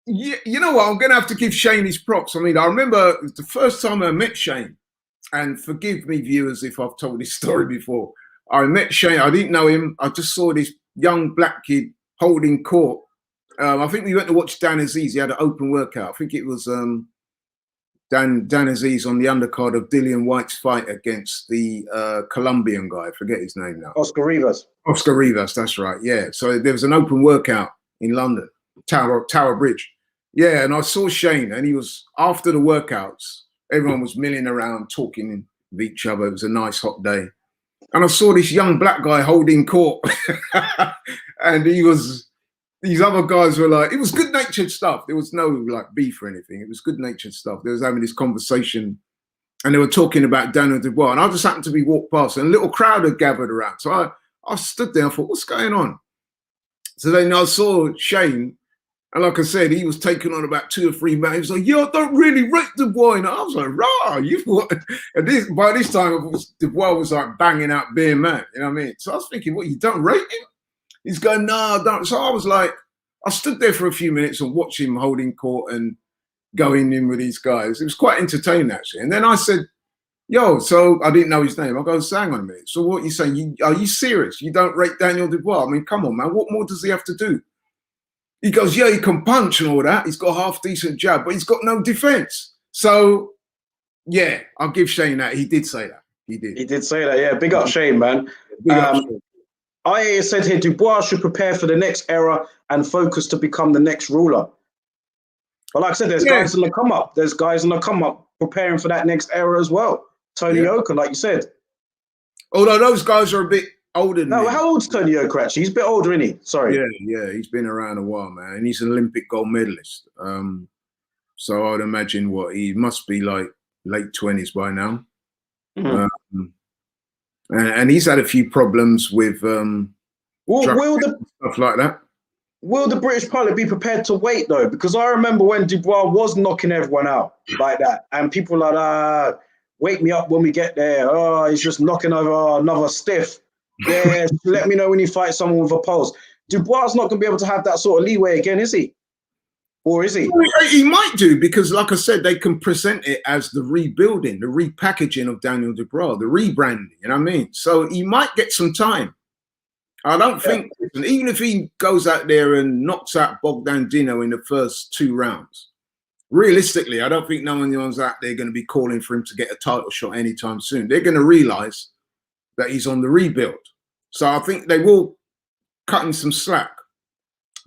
You know what? I'm going to have to give Shane his props. I mean, I remember the first time I met Shane, and forgive me, viewers, if I've told this story before. I met Shane. I didn't know him. I just saw this young black kid holding court. I think we went to watch Dan Aziz. He had an open workout. I think it was Dan Aziz on the undercard of Dillian White's fight against the Colombian guy. I forget his name now. Oscar Rivas. Oscar Rivas, that's right. Yeah. So there was an open workout in London, Tower Bridge. Yeah, and I saw Shane, and he was, after the workouts, everyone was milling around, talking with each other. It was a nice hot day. And I saw this young black guy holding court. And these other guys were like, it was good-natured stuff. There was no like beef or anything. It was good-natured stuff. They was having this conversation, and they were talking about Daniel Dubois. And I just happened to be walked past, and a little crowd had gathered around. So I stood there and thought, what's going on? So then I saw Shane, and like I said, he was taking on about 2 or 3 men. He was like, yo, I don't really rate Dubois. And I was like, rah, you what? And by this time, Dubois was like banging out bare man. You know what I mean? So I was thinking, what, you don't rate him? He's going, no, I don't. So I was like, I stood there for a few minutes and watched him holding court and going in with these guys. It was quite entertaining, actually. And then I said, yo, so I didn't know his name. I go, hang on a minute. So what are you saying? Are you serious? You don't rate Daniel Dubois? I mean, come on, man. What more does he have to do? He goes, yeah, he can punch and all that. He's got a half-decent jab, but he's got no defense. So, yeah, I'll give Shane that. He did say that. He did. He did say that, yeah. Big up Shane, man. IA said here, Dubois should prepare for the next era and focus to become the next ruler. But like I said, there's guys on the come up. There's guys on the come up preparing for that next era as well. Tony Yoka, like you said. Although those guys are a bit older than him. How old's Tony Yoka actually? He's a bit older, isn't he? Sorry. Yeah, he's been around a while, man. And he's an Olympic gold medalist. So I would imagine he must be like late 20s by now. Mm-hmm. And he's had a few problems with stuff like that. will the British public be prepared to wait though? Because I remember when Dubois was knocking everyone out like that, and people are like, wake me up when we get there. Oh, he's just knocking over another stiff. Yeah, let me know when you fight someone with a pulse. Dubois is not going to be able to have that sort of leeway again, is he? Or is he? He might do, because like I said, they can present it as the rebuilding, the repackaging of Daniel Dubois, the rebranding, you know what I mean? So he might get some time. I don't think, even if he goes out there and knocks out Dubois-Dinu in the first 2 rounds, realistically, I don't think no one's out there going to be calling for him to get a title shot anytime soon. They're going to realize that he's on the rebuild. So I think they will cut him some slack,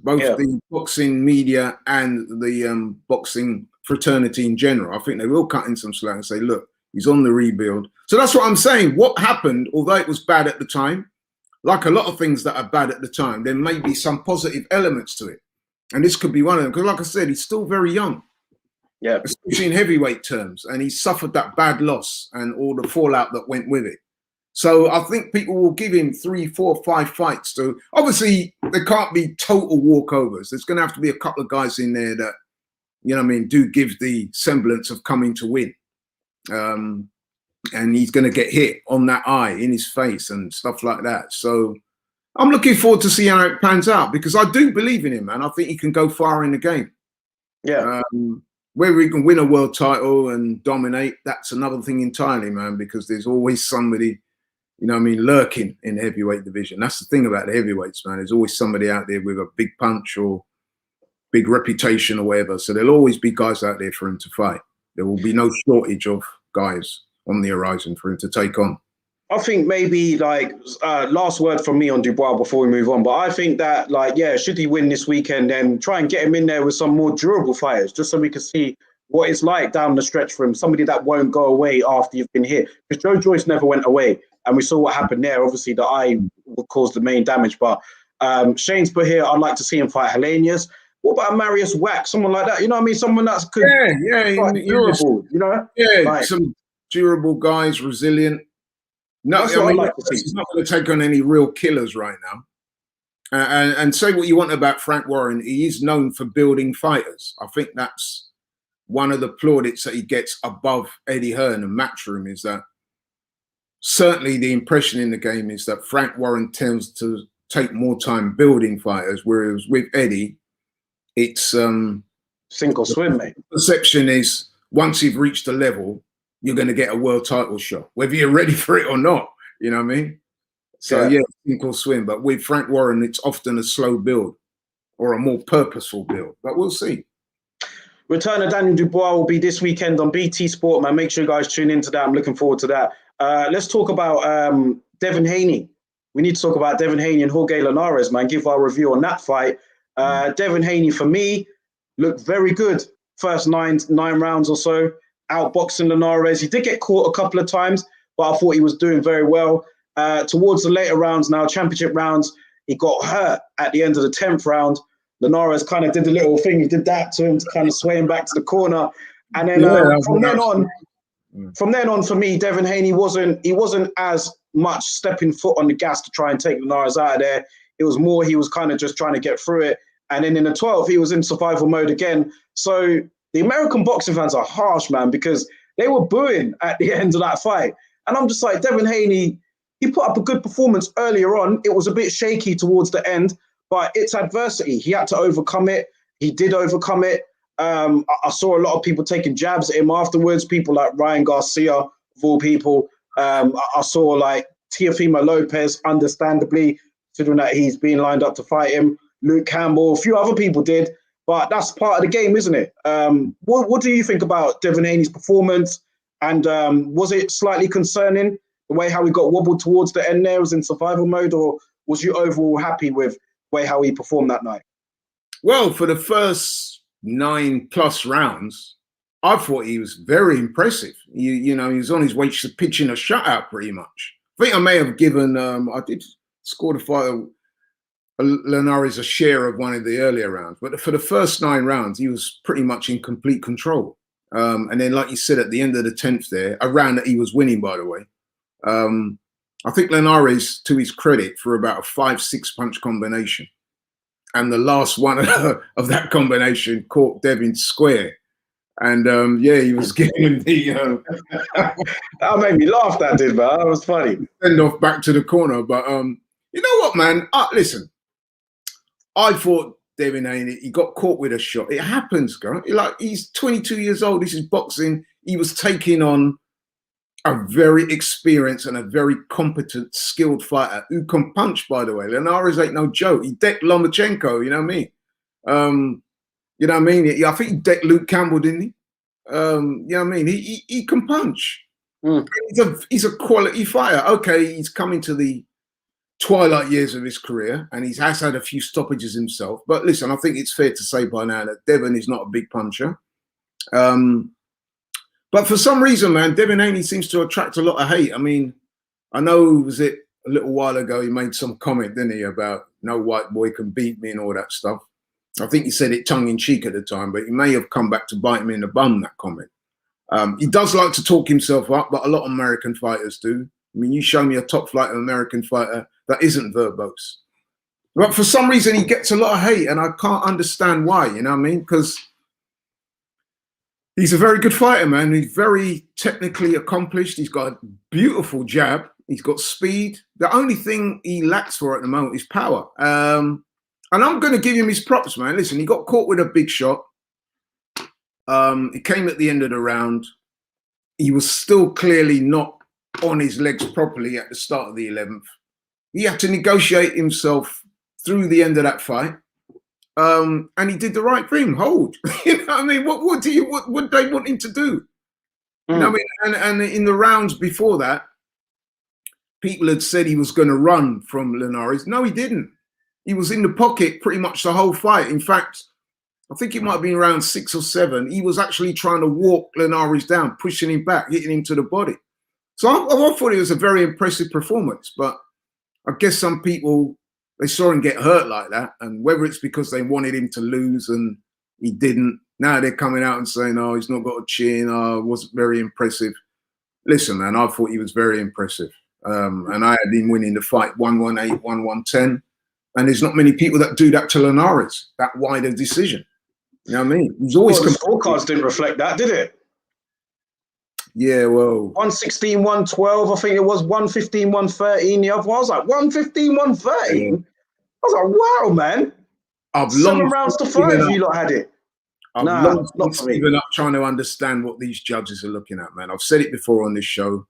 both the boxing media and the boxing fraternity in general. I think they will cut in some slack and say, look, he's on the rebuild. So that's what I'm saying. What happened, although it was bad at the time, like a lot of things that are bad at the time, there may be some positive elements to it. And this could be one of them. Because like I said, he's still very young. Yeah. Especially in heavyweight terms. And he suffered that bad loss and all the fallout that went with it. So I think people will give him 3, 4, 5 fights. To obviously, there can't be total walkovers. There's going to have to be a couple of guys in there that, you know what I mean, do give the semblance of coming to win. And he's going to get hit on that eye, in his face and stuff like that. So I'm looking forward to see how it pans out, because I do believe in him, man. I think he can go far in the game. Yeah. Whether he can win a world title and dominate, that's another thing entirely, man, because there's always somebody, you know what I mean, lurking in the heavyweight division. That's the thing about the heavyweights, man. There's always somebody out there with a big punch or big reputation or whatever. So there'll always be guys out there for him to fight. There will be no shortage of guys on the horizon for him to take on. I think maybe like last word from me on Dubois before we move on, but I think that like, yeah, should he win this weekend, then try and get him in there with some more durable fighters, just so we can see what it's like down the stretch for him, somebody that won't go away after you've been hit. Because Joe Joyce never went away, and we saw what happened there. Obviously, the eye caused the main damage, but Shane's put here, I'd like to see him fight Hellenius. What about Marius Wack, someone like that? You know what I mean? Someone that's good, durable, you know? Yeah, like, some durable guys, resilient. No, I mean, like he's not going to take on any real killers right now. And say what you want about Frank Warren, he is known for building fighters. I think that's one of the plaudits that he gets above Eddie Hearn and Matchroom, is that certainly the impression in the game is that Frank Warren tends to take more time building fighters, whereas with Eddie, it's sink or swim, mate. Perception is once you've reached a level, you're going to get a world title shot, whether you're ready for it or not. You know what I mean? So yeah, sink or swim. But with Frank Warren, it's often a slow build or a more purposeful build. But we'll see. Return of Daniel Dubois will be this weekend on BT Sport, man. Make sure you guys tune into that. I'm looking forward to that. Let's talk about Devin Haney. We need to talk about Devin Haney and Jorge Linares, man. Give our review on that fight. Devin Haney, for me, looked very good. First nine rounds or so, outboxing Linares. He did get caught a couple of times, but I thought he was doing very well. Towards the later rounds now, championship rounds, he got hurt at the end of the 10th round. Linares kind of did the little thing. He did that to him to kind of sway him back to the corner. And then from then on, for me, Devin Haney wasn't as much stepping foot on the gas to try and take Linares out of there. It was more he was kind of just trying to get through it. And then in the 12th, he was in survival mode again. So the American boxing fans are harsh, man, because they were booing at the end of that fight. And I'm just like, Devin Haney, he put up a good performance earlier on. It was a bit shaky towards the end, but it's adversity. He had to overcome it. He did overcome it. I saw a lot of people taking jabs at him afterwards, people like Ryan Garcia, of all people. I saw like Teofimo Lopez, understandably, considering that he's being lined up to fight him. Luke Campbell, a few other people did, but that's part of the game, isn't it? What do you think about Devin Haney's performance? And was it slightly concerning, the way how he got wobbled towards the end there, was in survival mode, or was you overall happy with the way how he performed that night? Well, for the first 9+ rounds, I thought he was very impressive. You know, he was on his way to pitching a shutout pretty much. I think I may have given, I did score the fight Linares a share of one of the earlier rounds, but for the first 9 rounds, he was pretty much in complete control. And then, like you said, at the end of the 10th there, a round that he was winning, by the way, I think Linares, to his credit, for about a 5-6 punch combination. and the last one of that combination caught Devin square. And yeah, he was getting the that made me laugh. That did, man. That was funny. Send off back to the corner. But you know what, man? Listen, I thought Devin Haney, he got caught with a shot. It happens, guy. Like, he's 22 years old. This is boxing. He was taking on a very experienced and a very competent, skilled fighter who can punch, by the way. Linares ain't no joke. He decked Lomachenko, you know what I mean? You know what I mean? I think he decked Luke Campbell, didn't he? You know what I mean? He can punch. He's a quality fighter. Okay, he's coming to the twilight years of his career, and he has had a few stoppages himself. But listen, I think it's fair to say by now that Devin is not a big puncher. But for some reason, man, Devin Haney seems to attract a lot of hate. I mean, I know, was it a little while ago, he made some comment, didn't he, about no white boy can beat me and all that stuff. I think he said it tongue-in-cheek at the time, but he may have come back to bite him in the bum, that comment. He does like to talk himself up, but a lot of American fighters do. I mean, you show me a top-flight American fighter that isn't verbose. But for some reason, he gets a lot of hate, and I can't understand why, you know what I mean? Because he's a very good fighter, man. He's very technically accomplished. He's got a beautiful jab. He's got speed. The only thing he lacks for at the moment is power. And I'm going to give him his props, man. Listen, he got caught with a big shot. It came at the end of the round. He was still clearly not on his legs properly at the start of the 11th. He had to negotiate himself through the end of that fight. And he did the right thing, hold. You know what I mean? What would they want him to do? You know what I mean? And in the rounds before that, people had said he was going to run from Linares. No, he didn't. He was in the pocket pretty much the whole fight. In fact, I think it might have been around 6 or 7. He was actually trying to walk Linares down, pushing him back, hitting him to the body. So I thought it was a very impressive performance. But I guess some people, they saw him get hurt like that. And whether it's because they wanted him to lose and he didn't, now they're coming out and saying, oh, he's not got a chin. Oh, it wasn't very impressive. Listen, man, I thought he was very impressive. And I had him winning the fight 118, 110. And there's not many people that do that to Linares, that wider decision. You know what I mean? He's always the scorecards didn't reflect that, did it? Yeah, well. 116, 112, I think it was 115, 113. The other one, I was like, 115, 113? Yeah. I was like, wow, man. I've 7 rounds to 5, you lot had it. I've not given up trying to understand what these judges are looking at, man. I've said it before on this show,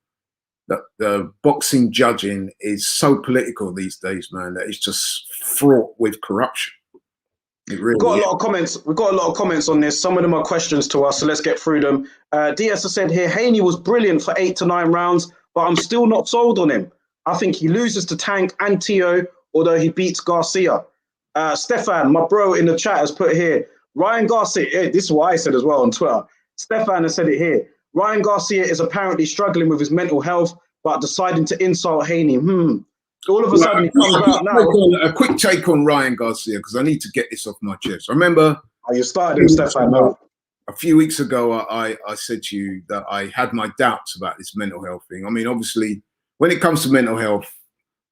that the boxing judging is so political these days, man, that it's just fraught with corruption. It really We've got a lot of comments. We've got a lot of comments on this. Some of them are questions to us, so let's get through them. DS has said here, Haney was brilliant for 8 to 9 rounds, but I'm still not sold on him. I think he loses to Tank and Tio, although he beats Garcia. Stefan, my bro in the chat, has put here, Ryan Garcia, this is what I said as well on Twitter. Stefan has said it here. Ryan Garcia is apparently struggling with his mental health, but deciding to insult Haney. All of a sudden, he comes out now. A quick take on Ryan Garcia, because I need to get this off my chest. I remember... you started him, Stefan. A few weeks ago, I said to you that I had my doubts about this mental health thing. I mean, obviously, when it comes to mental health,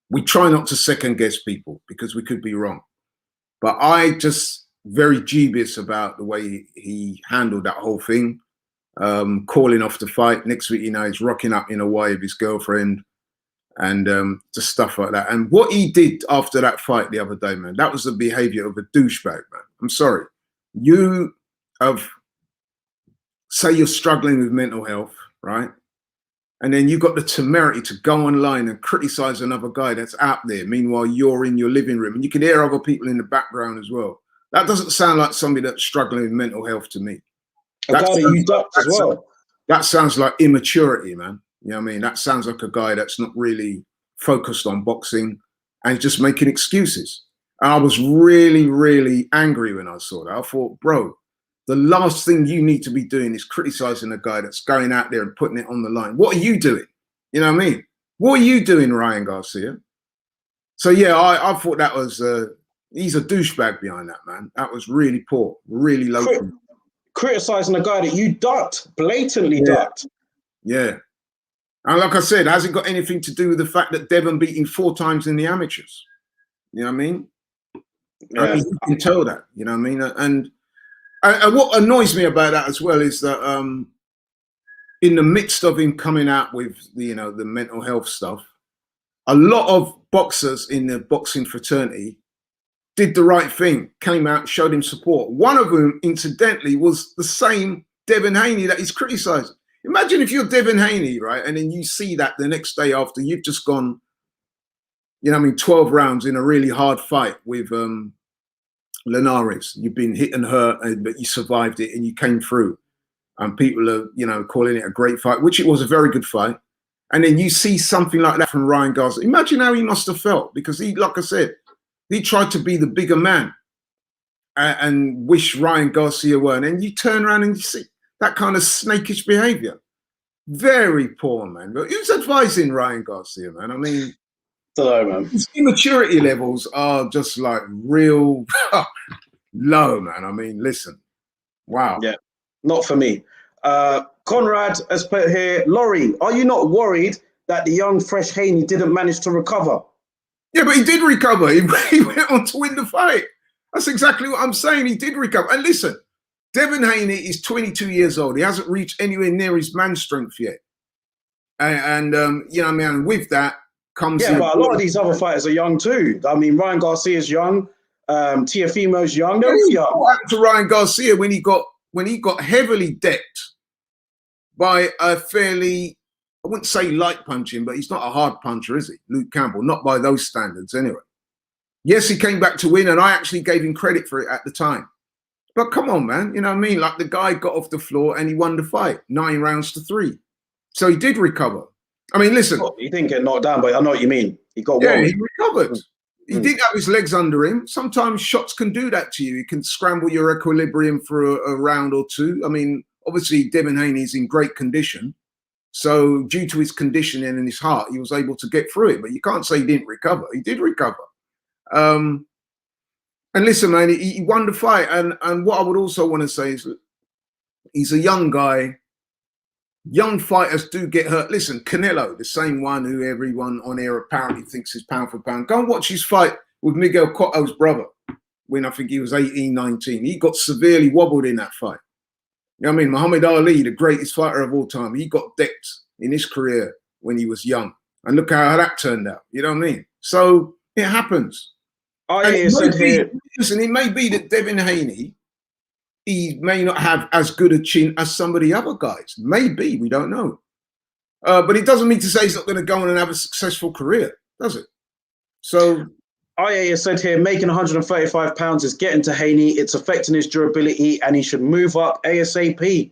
we try not to second guess people because we could be wrong. But I just very dubious about the way he handled that whole thing, calling off the fight. Next week, you know, he's rocking up in Hawaii with his girlfriend and just stuff like that. And what he did after that fight the other day, man, that was the behavior of a douchebag, man. I'm sorry. You have, say you're struggling with mental health, right? And then you got the temerity to go online and criticize another guy that's out there. Meanwhile, you're in your living room and you can hear other people in the background as well. That doesn't sound like somebody that's struggling with mental health to me. That sounds like immaturity, man. You know what I mean? That sounds like a guy that's not really focused on boxing and just making excuses. And I was really, really angry when I saw that. I thought, bro, the last thing you need to be doing is criticizing a guy that's going out there and putting it on the line. What are you doing? You know what I mean? What are you doing, Ryan Garcia? So, yeah, I thought that was, he's a douchebag behind that, man. That was really poor, really low. Criticizing a guy that you ducked, blatantly ducked. Yeah. And like I said, has it got anything to do with the fact that Devin beat him 4 times in the amateurs? You know what I mean? I mean, you can tell that, you know what I mean? And what annoys me about that as well is that in the midst of him coming out with the mental health stuff, a lot of boxers in the boxing fraternity did the right thing, came out, showed him support. One of them, incidentally, was the same Devin Haney that he's criticising. Imagine if you're Devin Haney, right, and then you see that the next day after you've just gone, 12 rounds in a really hard fight with Linares. You've been hit and hurt, but you survived it and you came through. And people are, calling it a great fight, which it was a very good fight. And then you see something like that from Ryan Garcia. Imagine how he must have felt, because he, like I said, he tried to be the bigger man and wish Ryan Garcia were. And then you turn around and you see that kind of snakish behavior. Very poor, man. But who's advising Ryan Garcia, man? I mean, hello, man. His immaturity levels are just like real low, man. I mean, listen. Wow. Yeah, not for me. Conrad has put here, Laurie, are you not worried that the young, fresh Haney didn't manage to recover? Yeah, but he did recover. He went on to win the fight. That's exactly what I'm saying. He did recover. And listen, Devin Haney is 22 years old. He hasn't reached anywhere near his man strength yet. And with that comes... Yeah, but a lot of these other fighters are young too. I mean, Ryan Garcia's young. Tiafimo's young. They're all young. What happened to Ryan Garcia when he got heavily decked by a fairly, I wouldn't say light punching, but he's not a hard puncher, is he? Luke Campbell, not by those standards anyway. Yes, he came back to win, and I actually gave him credit for it at the time. But come on, man, you know what I mean? Like, the guy got off the floor and he won the fight, 9 rounds to 3. So he did recover. I mean, listen. Well, he didn't get knocked down, but I know what you mean. He got one. He recovered. He did have his legs under him. Sometimes shots can do that to you. It can scramble your equilibrium for a round or two. I mean, obviously, Devin Haney is in great condition. So due to his conditioning and his heart, he was able to get through it. But you can't say he didn't recover. He did recover. And listen, man, he won the fight. And what I would also want to say is, he's a young guy. Young fighters do get hurt. Listen, Canelo, the same one who everyone on air apparently thinks is pound for pound. Go and watch his fight with Miguel Cotto's brother when I think he was 18, 19. He got severely wobbled in that fight. You know what I mean? Muhammad Ali, the greatest fighter of all time, he got decked in his career when he was young. And look how that turned out. You know what I mean? So it happens. Listen, it may be that Devin Haney, he may not have as good a chin as some of the other guys. Maybe, we don't know. But it doesn't mean to say he's not going to go on and have a successful career, does it? So... IA said here, making 135 pounds is getting to Haney. It's affecting his durability and he should move up ASAP.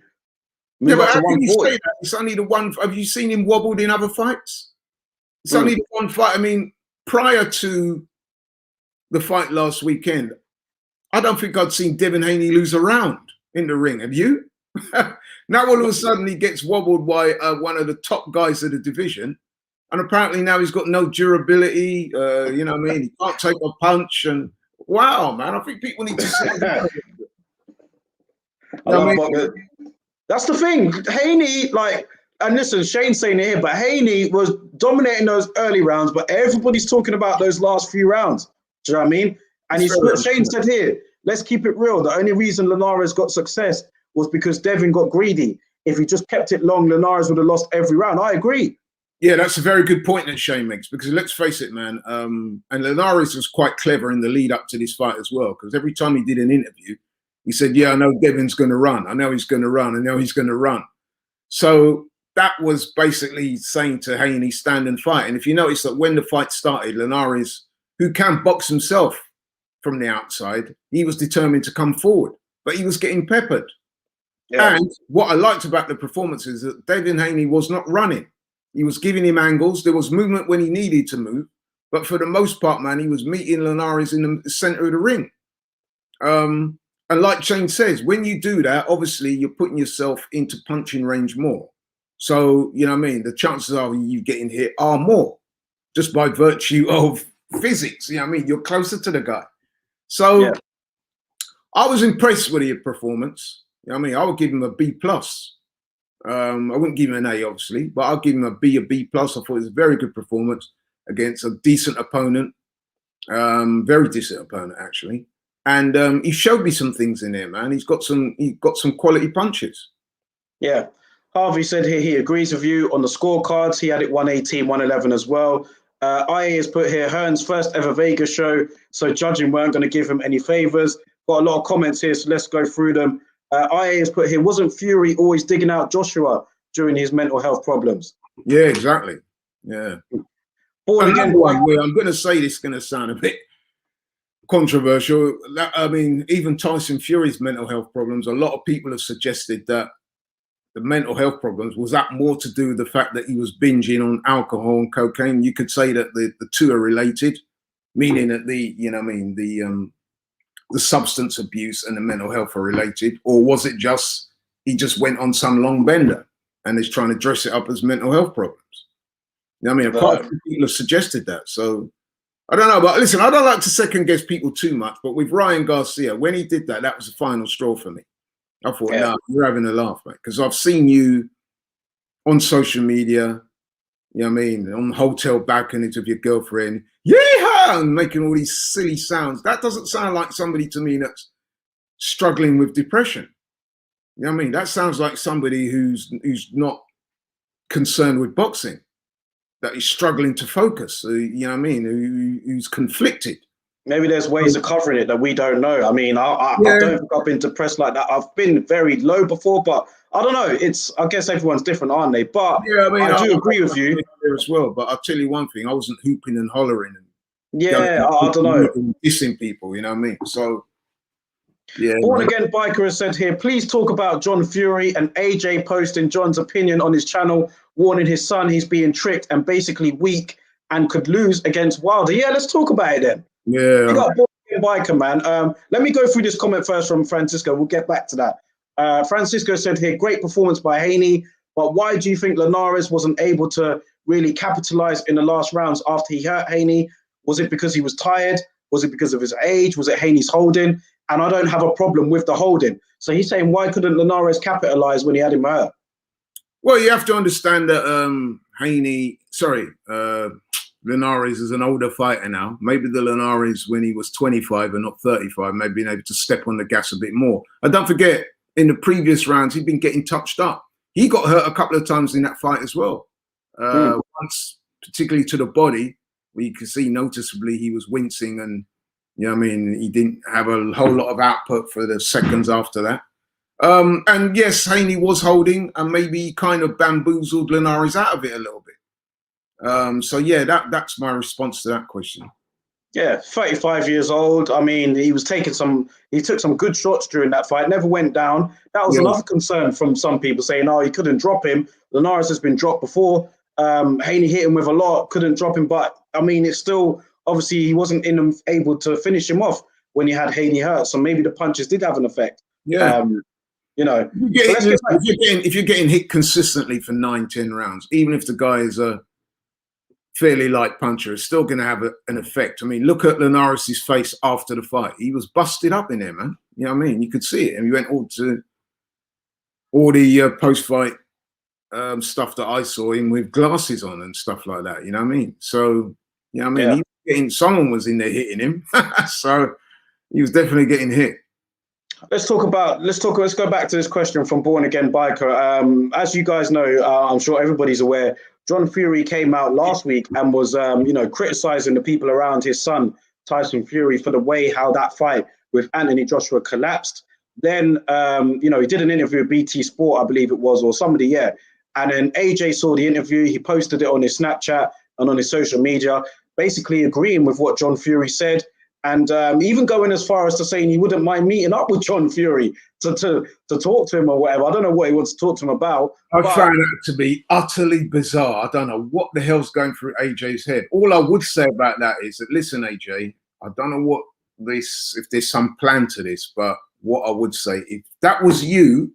Move up to 140. It's only the one... Have you seen him wobbled in other fights? It's only the one fight. I mean, prior to the fight last weekend, I don't think I'd seen Devin Haney lose a round in the ring. Have you? Now all of a sudden he gets wobbled by one of the top guys of the division, and apparently now he's got no durability. You know what I mean? He can't take a punch, and wow, man, I think people need to see that. That's the thing. Haney, and listen, Shane's saying it here, but Haney was dominating those early rounds, but everybody's talking about those last few rounds. Do you know what I mean? And Shane said here, let's keep it real. The only reason Linares got success was because Devin got greedy. If he just kept it long, Linares would have lost every round. I agree. Yeah, that's a very good point that Shane makes, because let's face it, man. And Linares was quite clever in the lead up to this fight as well, because every time he did an interview, he said, yeah, I know Devin's going to run. I know he's going to run. I know he's going to run. So that was basically saying to Haney, stand and fight. And if you notice that when the fight started, Linares, who can box himself from the outside, he was determined to come forward, but he was getting peppered. Yeah. And what I liked about the performance is that Devin Haney was not running. He was giving him angles. There was movement when he needed to move, but for the most part, man, he was meeting Linares in the center of the ring. And like Shane says, when you do that, obviously you're putting yourself into punching range more. So, you know what I mean? The chances of you getting hit are more just by virtue of physics. You know what I mean? You're closer to the guy. So yeah. I was impressed with his performance. You know what I mean? I would give him a B+. I wouldn't give him an A, obviously, but I'll give him a B+. I thought it was a very good performance against a decent opponent. Very decent opponent, actually. And he showed me some things in there, man. He got some quality punches. Yeah. Harvey said here he agrees with you on the scorecards. He had it 118, 111 as well. IA has put here Hearn's first ever Vegas show, so judging weren't going to give him any favors. Got a lot of comments here, so let's go through them. IA has put here, wasn't Fury always digging out Joshua during his mental health problems? Yeah, exactly. Yeah. Born again. I'm going to say this is going to sound a bit controversial. I mean, even Tyson Fury's mental health problems, a lot of people have suggested that the mental health problems was that more to do with the fact that he was binging on alcohol and cocaine. You could say that the two are related, meaning that the substance abuse and the mental health are related, or was it just he just went on some long bender and is trying to dress it up as mental health problems? You know what I mean? Quite a few people have suggested that. So I don't know, but listen, I don't like to second guess people too much, but with Ryan Garcia, when he did that, that was the final straw for me. I thought, no, you're having a laugh, mate, because I've seen you on social media, you know what I mean, on the hotel balconies of your girlfriend, yeehaw, and making all these silly sounds. That doesn't sound like somebody to me that's struggling with depression. You know what I mean? That sounds like somebody who's not concerned with boxing, that is struggling to focus, you know what I mean, who's conflicted. Maybe there's ways of covering it that we don't know. I mean, I don't think I've been depressed like that. I've been very low before, but I don't know. I guess everyone's different, aren't they? But yeah, I mean, I do agree with you there as well. But I'll tell you one thing: I wasn't hooping and hollering and I don't know, dissing people. You know what I mean? So yeah. Born Again Biker has said here, please talk about John Fury and AJ posting John's opinion on his channel, warning his son he's being tricked and basically weak and could lose against Wilder. Yeah, let's talk about it then. Yeah. You got Born Again Biker, man. Let me go through this comment first from Francisco. We'll get back to that. Francisco said here, great performance by Haney, but why do you think Linares wasn't able to really capitalize in the last rounds after he hurt Haney? Was it because he was tired? Was it because of his age? Was it Haney's holding? And I don't have a problem with the holding. So he's saying, why couldn't Linares capitalize when he had him hurt? Well, you have to understand that Linares is an older fighter now. Maybe the Linares when he was 25 and not 35, maybe being able to step on the gas a bit more. And don't forget, in the previous rounds, he'd been getting touched up. He got hurt a couple of times in that fight as well. Once, particularly to the body, where you could see noticeably he was wincing and, you know what I mean, he didn't have a whole lot of output for the seconds after that. And yes, Haney was holding and maybe kind of bamboozled Linares out of it a little bit. So yeah, that's my response to that question. Yeah, 35 years old. I mean, he took some good shots during that fight, never went down. That was another concern from some people saying, oh, he couldn't drop him. Linares has been dropped before. Haney hit him with a lot, couldn't drop him. But I mean, it's still, obviously he wasn't able to finish him off when he had Haney hurt. So maybe the punches did have an effect. Yeah. You know, if you're getting hit consistently for 9-10 rounds, even if the guy is a fairly light puncher, it's still going to have an effect. I mean, look at Linares' face after the fight. He was busted up in there, man. You know what I mean? You could see it. And he went all the post-fight stuff that I saw him with glasses on and stuff like that. You know what I mean? So, you know what I mean? Someone was in there hitting him. So he was definitely getting hit. Let's go back to this question from Born Again Biker. As you guys know, I'm sure everybody's aware, John Fury came out last week and was, criticizing the people around his son, Tyson Fury, for the way how that fight with Anthony Joshua collapsed. Then, he did an interview with BT Sport, I believe it was, or somebody, yeah. And then AJ saw the interview. He posted it on his Snapchat and on his social media, basically agreeing with what John Fury said. And even going as far as to saying he wouldn't mind meeting up with John Fury to talk to him or whatever. I don't know what he wants to talk to him about. I found that to be utterly bizarre. I don't know what the hell's going through AJ's head. All I would say about that is that, listen, AJ, I don't know if there's some plan to this, but what I would say, if that was you,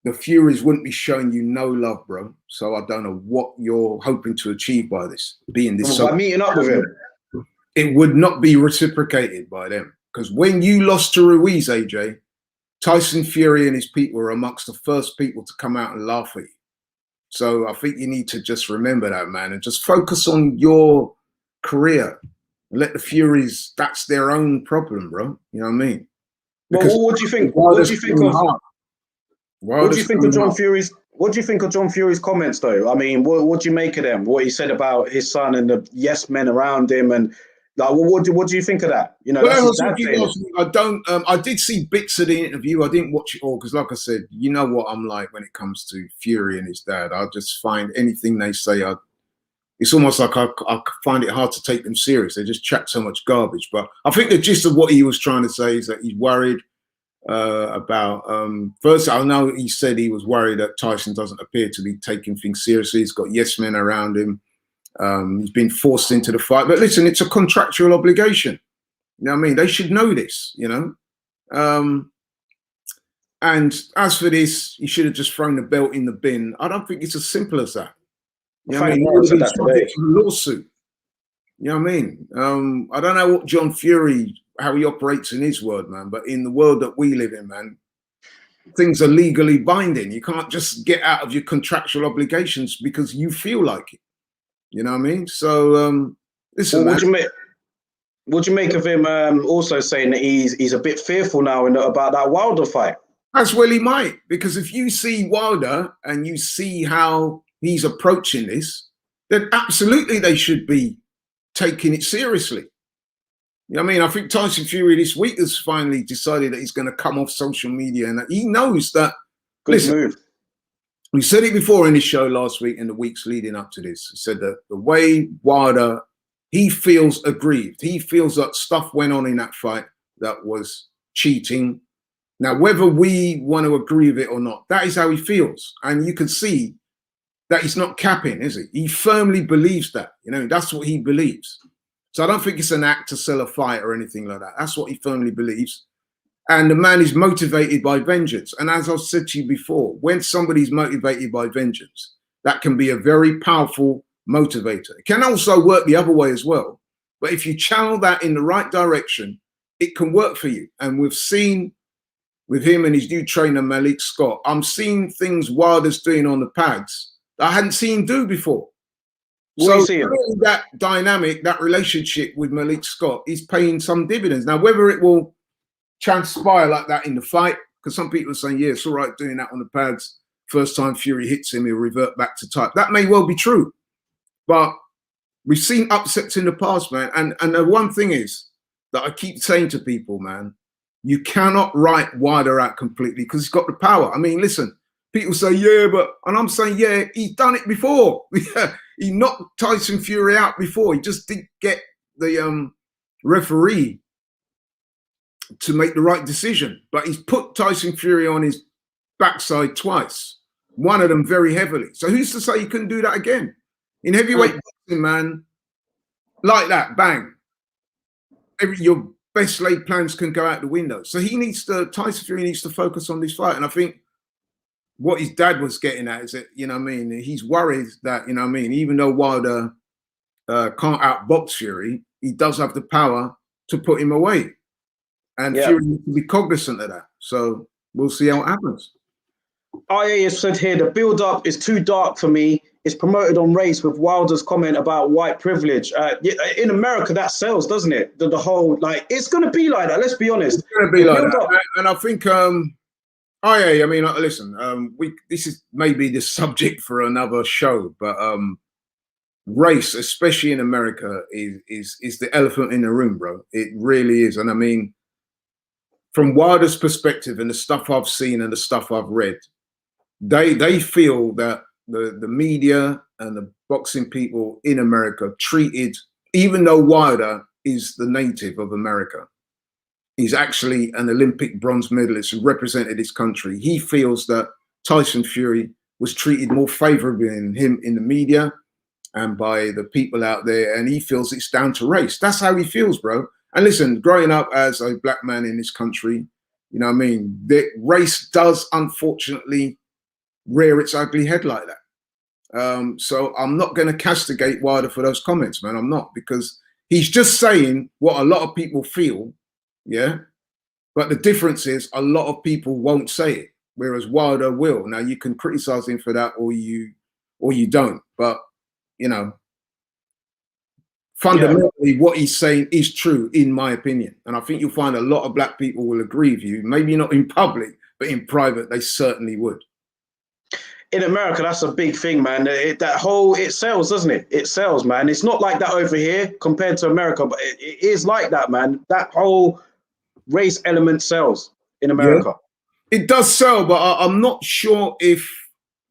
the Furies wouldn't be showing you no love, bro. So I don't know what you're hoping to achieve by this, being this. By meeting up with him. It would not be reciprocated by them. Because when you lost to Ruiz, AJ, Tyson Fury and his people were amongst the first people to come out and laugh at you. So I think you need to just remember that, man, and just focus on your career. Let the Furies, that's their own problem, bro. You know what I mean? Well, Because what do you think? What do you think of? What do you think of John Fury's? What do you think of John Fury's comments, though? I mean, what do you make of them? What he said about his son and the yes men around him, and like, what do you think of that? You know, Well, that's I his was dad saying it. I don't. I did see bits of the interview. I didn't watch it all because, like I said, you know what I'm like when it comes to Fury and his dad. I just find anything they say, it's almost like I find it hard to take them serious. They just chat so much garbage. But I think the gist of what he was trying to say is that he's worried about. First, I know he said he was worried that Tyson doesn't appear to be taking things seriously. He's got yes men around him. He's been forced into the fight. But listen, it's a contractual obligation. You know what I mean? They should know this, you know. And as for this, he should have just thrown the belt in the bin. I don't think it's as simple as that. You know what I mean? He would have been subject to a lawsuit. You know what I mean? I don't know what John Fury, how he operates in his world, man, but in the world that we live in, man, things are legally binding. You can't just get out of your contractual obligations because you feel like it. You know what I mean? So, listen, well, what do you make of him also saying that he's a bit fearful now about that Wilder fight? As well he might, because if you see Wilder and you see how he's approaching this, then absolutely they should be taking it seriously. You know what I mean? I think Tyson Fury this week has finally decided that he's going to come off social media and that he knows that. Good move. We said it before in the show last week and the weeks leading up to this. He said that the way Wilder, he feels aggrieved. He feels that stuff went on in that fight that was cheating. Now, whether we want to agree with it or not, that is how he feels. And you can see that he's not capping, is he? He firmly believes that. You know, that's what he believes. So I don't think it's an act to sell a fight or anything like that. That's what he firmly believes. And the man is motivated by vengeance. And as I've said to you before, when somebody's motivated by vengeance, that can be a very powerful motivator. It can also work the other way as well. But if you channel that in the right direction, it can work for you. And we've seen with him and his new trainer, Malik Scott, I'm seeing things Wilder's doing on the pads that I hadn't seen him do before. So really that dynamic, that relationship with Malik Scott is paying some dividends. Now, whether it will transpire like that in the fight, because some people are saying, yeah, it's all right doing that on the pads. First time Fury hits him, he'll revert back to type. That may well be true. But we've seen upsets in the past, man. And the one thing is that I keep saying to people, man, you cannot write Wilder out completely because he's got the power. I mean, listen, people say, yeah, and I'm saying, yeah, he's done it before. He knocked Tyson Fury out before. He just didn't get the referee to make the right decision. But he's put Tyson Fury on his backside twice, one of them very heavily. So who's to say he couldn't do that again? In heavyweight boxing, man, like that, bang. Your best laid plans can go out the window. So Tyson Fury needs to focus on this fight. And I think what his dad was getting at is that, you know what I mean, he's worried that, you know what I mean, even though Wilder can't outbox Fury, he does have the power to put him away. And Fury needs to be cognizant of that. So we'll see how it happens. IA has said here, the build-up is too dark for me. It's promoted on race with Wilder's comment about white privilege. In America, that sells, doesn't it? The whole, like, it's going to be like that. Let's be honest. It's going to be like that. And I think, I mean, listen, this is maybe the subject for another show, but race, especially in America, is the elephant in the room, bro. It really is. And I mean, from Wilder's perspective and the stuff I've seen and the stuff I've read, they feel that the media and the boxing people in America treated, even though Wilder is the native of America, he's actually an Olympic bronze medalist who represented his country. He feels that Tyson Fury was treated more favorably than him in the media and by the people out there. And he feels it's down to race. That's how he feels, bro. And listen, growing up as a black man in this country, you know what I mean? The race does unfortunately rear its ugly head like that. So I'm not going to castigate Wilder for those comments, man. I'm not, because he's just saying what a lot of people feel. Yeah. But the difference is a lot of people won't say it, whereas Wilder will. Now you can criticize him for that or you don't. But, you know, fundamentally what he's saying is true, in my opinion. And I think you'll find a lot of black people will agree with you. Maybe not in public, but in private, they certainly would. In America, that's a big thing, man. It sells, doesn't it? It sells, man. It's not like that over here compared to America, but it is like that, man. That whole race element sells in America. Yeah, it does sell, but I'm not sure if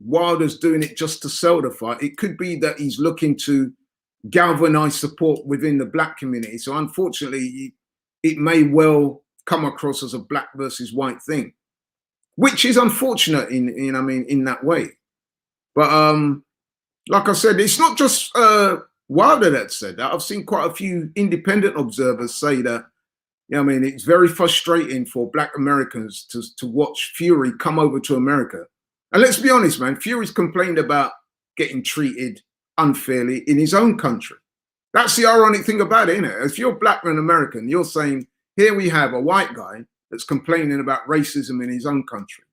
Wilder's doing it just to sell the fight. It could be that he's looking to galvanize support within the black community. So unfortunately, it may well come across as a black versus white thing, which is unfortunate in that way. But like I said, it's not just Wilder that said that. I've seen quite a few independent observers say that, it's very frustrating for black Americans to watch Fury come over to America. And let's be honest, man, Fury's complained about getting treated unfairly in his own country. That's the ironic thing about it, isn't it? If you're black and American, you're saying, here we have a white guy that's complaining about racism in his own country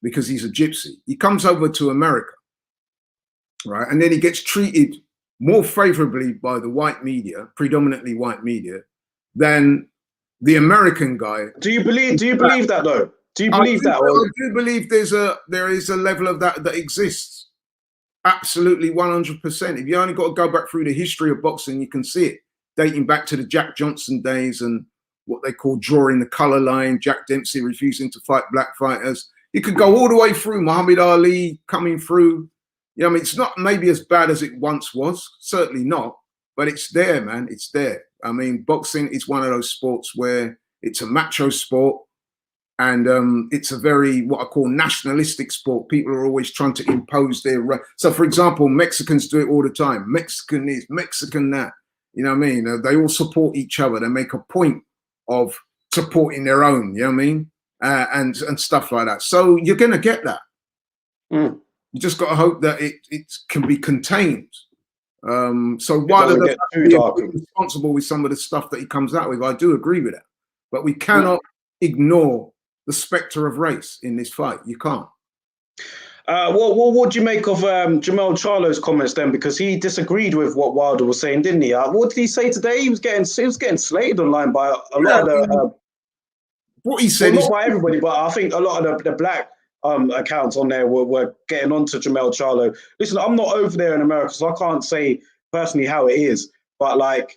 because he's a gypsy. He comes over to America, right? And then he gets treated more favorably by the white media, predominantly white media, than the American guy. Do you believe that though? Do you believe that? I do believe there is a level of that exists. Absolutely, 100%. If you only got to go back through the history of boxing, you can see it, dating back to the Jack Johnson days and what they call drawing the color line, Jack Dempsey refusing to fight black fighters. You could go all the way through Muhammad Ali coming through. It's not maybe as bad as it once was, certainly not, but it's there, man. It's there. Boxing is one of those sports where it's a macho sport. And it's a very, what I call nationalistic sport. People are always trying to impose their... So, for example, Mexicans do it all the time. Mexican this, Mexican that. You know what I mean? They all support each other. They make a point of supporting their own, you know what I mean? And stuff like that. So you're going to get that. You just got to hope that it can be contained. So Wilder doesn't have to be responsible with some of the stuff that he comes out with. I do agree with that. But we cannot ignore the spectre of race in this fight. You can't. What do you make of Jermell Charlo's comments then? Because he disagreed with what Wilder was saying, didn't he? What did he say today? He was getting slated online by a lot of the... what he said not by everybody, but I think a lot of the black accounts on there were getting onto Jermell Charlo. Listen, I'm not over there in America, so I can't say personally how it is. But I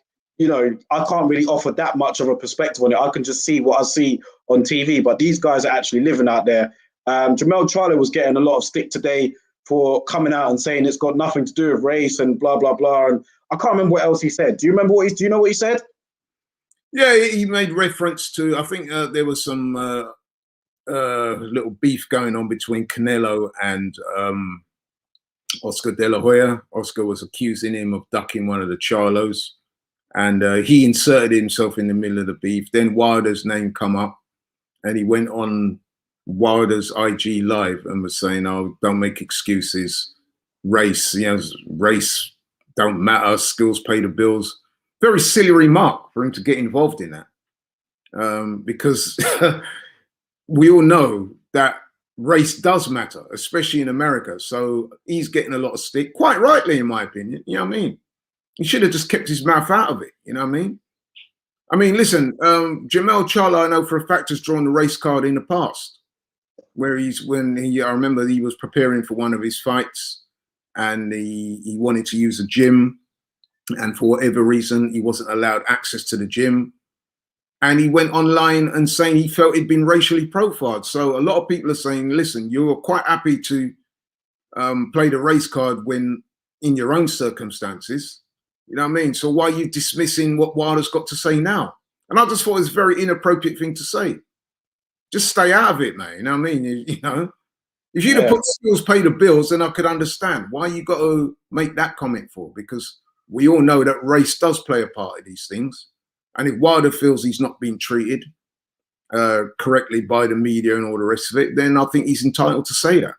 can't really offer that much of a perspective on it. I can just see what I see on TV, but these guys are actually living out there. Jermell Charlo was getting a lot of stick today for coming out and saying it's got nothing to do with race and blah, blah, blah. And I can't remember what else he said. Do you remember do you know what he said? Yeah, he made reference to, I think there was some little beef going on between Canelo and Oscar De La Hoya. Oscar was accusing him of ducking one of the Charlos. And he inserted himself in the middle of the beef. Then Wilder's name come up, and he went on Wilder's IG live and was saying, "Oh, don't make excuses. Race, race don't matter. Skills pay the bills." Very silly remark for him to get involved in that, because we all know that race does matter, especially in America. So he's getting a lot of stick, quite rightly, in my opinion. You know what I mean? He should have just kept his mouth out of it. You know what I mean? Listen, Jermell Charlo, I know for a fact, has drawn the race card in the past, where I remember he was preparing for one of his fights, and he wanted to use a gym, and for whatever reason, he wasn't allowed access to the gym. And he went online and saying he felt he'd been racially profiled. So a lot of people are saying, listen, you're quite happy to play the race card when in your own circumstances. You know what I mean? So why are you dismissing what Wilder's got to say now? And I just thought it was a very inappropriate thing to say. Just stay out of it, man. You know what I mean? If you'd have put skills pay the bills, then I could understand why you got to make that comment for. Because we all know that race does play a part in these things. And if Wilder feels he's not being treated correctly by the media and all the rest of it, then I think he's entitled to say that.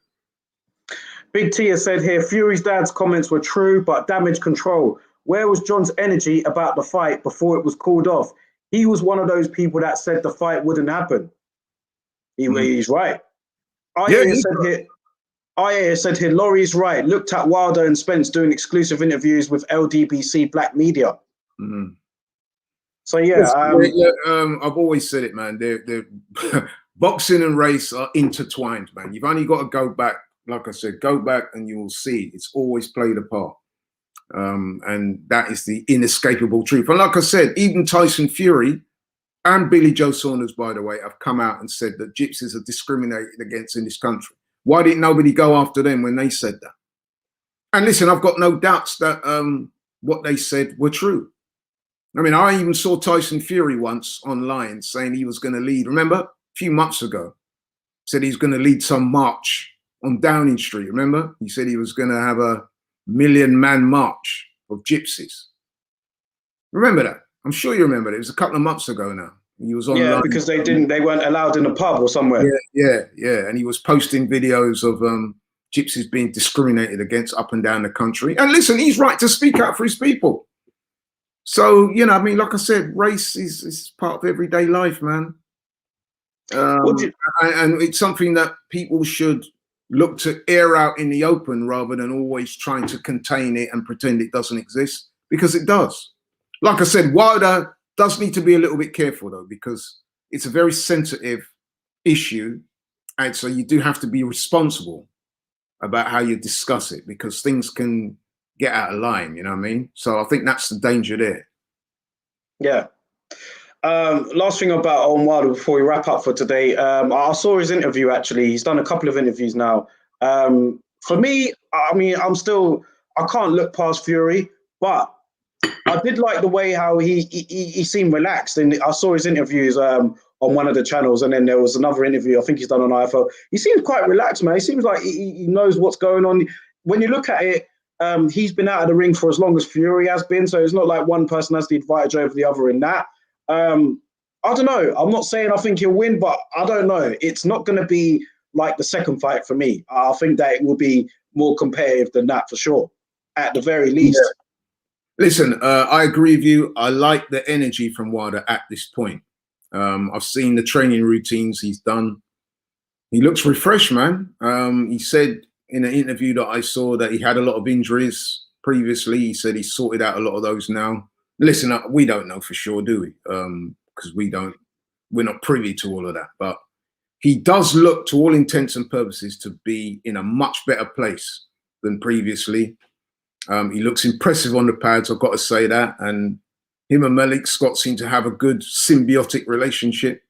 Big T has said here, Fury's dad's comments were true, but damage control. Where was John's energy about the fight before it was called off? He was one of those people that said the fight wouldn't happen. He's right. IA said here, Laurie's right. Looked at Wilder and Spence doing exclusive interviews with LDBC black media. Mm. So yeah, I've always said it, man. They're boxing and race are intertwined, man. You've only got to go back, like I said, go back and you will see it's always played a part. And that is the inescapable truth. And like I said, even Tyson Fury and Billy Joe Saunders, by the way, have come out and said that gypsies are discriminated against in this country. Why didn't nobody go after them when they said that? And listen, I've got no doubts that what they said were true. I mean, I even saw Tyson Fury once online saying he was going to lead. Remember, a few months ago, said he's going to lead some march on Downing Street. Remember, he said he was going to have a 1,000,000-man march of gypsies. Remember that? I'm sure you remember it. It was a couple of months ago now. He was online. Yeah, because they weren't allowed in a pub or somewhere. Yeah. And he was posting videos of gypsies being discriminated against up and down the country. And listen, he's right to speak out for his people. So, you know, I mean, like I said, race is part of everyday life, man. And it's something that people should look to air out in the open rather than always trying to contain it and pretend it doesn't exist, because it does. Like I said, Wilder does need to be a little bit careful, though, because it's a very sensitive issue. And so you do have to be responsible about how you discuss it, because things can get out of line, you know what I mean? So I think that's the danger there. Yeah. Last thing about Wilder before we wrap up for today. I saw his interview, actually. He's done a couple of interviews now. For me, I mean, I can't look past Fury, but I did like the way how he seemed relaxed. And I saw his interviews on one of the channels, and then there was another interview I think he's done on IFL. He seems quite relaxed, man. He seems like he knows what's going on. When you look at it, he's been out of the ring for as long as Fury has been, so it's not like one person has the advantage over the other in that. I don't know. I'm not saying I think he'll win, but I don't know. It's not going to be like the second fight for me. I think that it will be more competitive than that for sure, at the very least. Yeah. Listen, I agree with you. I like the energy from Wilder at this point. I've seen the training routines he's done. He looks refreshed, man. He said in an interview that I saw that he had a lot of injuries previously. He said he's sorted out a lot of those now. Listen, we don't know for sure, do we? Because we're not privy to all of that. But he does look, to all intents and purposes, to be in a much better place than previously. He looks impressive on the pads, I've got to say that. And him and Malik Scott seem to have a good symbiotic relationship.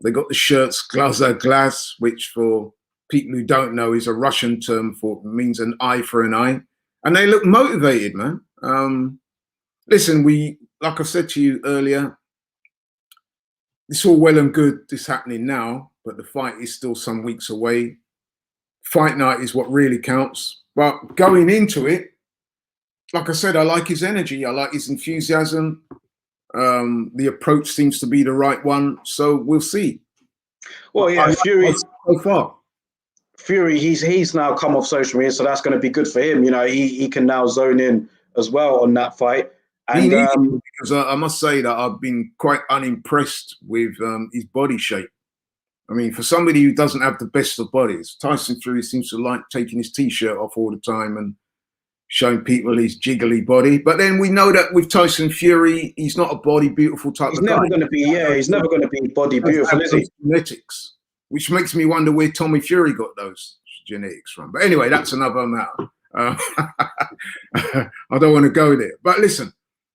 They got the shirts glaza glass, which for people who don't know is a Russian term for, means an eye for an eye. And they look motivated, man. Listen, like I said to you earlier, it's all well and good this happening now, but the fight is still some weeks away. Fight night is what really counts. But going into it, like I said, I like his energy. I like his enthusiasm. The approach seems to be the right one. So we'll see. Well, yeah, Fury so far. Fury, he's now come off social media, so that's going to be good for him. You know, he can now zone in as well on that fight. And because I must say that I've been quite unimpressed with his body shape. I mean, for somebody who doesn't have the best of bodies, Tyson Fury seems to like taking his t-shirt off all the time and showing people his jiggly body. But then we know that with Tyson Fury, he's not a body beautiful type of guy. He's never going to be body beautiful, is he? Genetics, which makes me wonder where Tommy Fury got those genetics from. But anyway, that's another matter. I don't want to go there. But listen,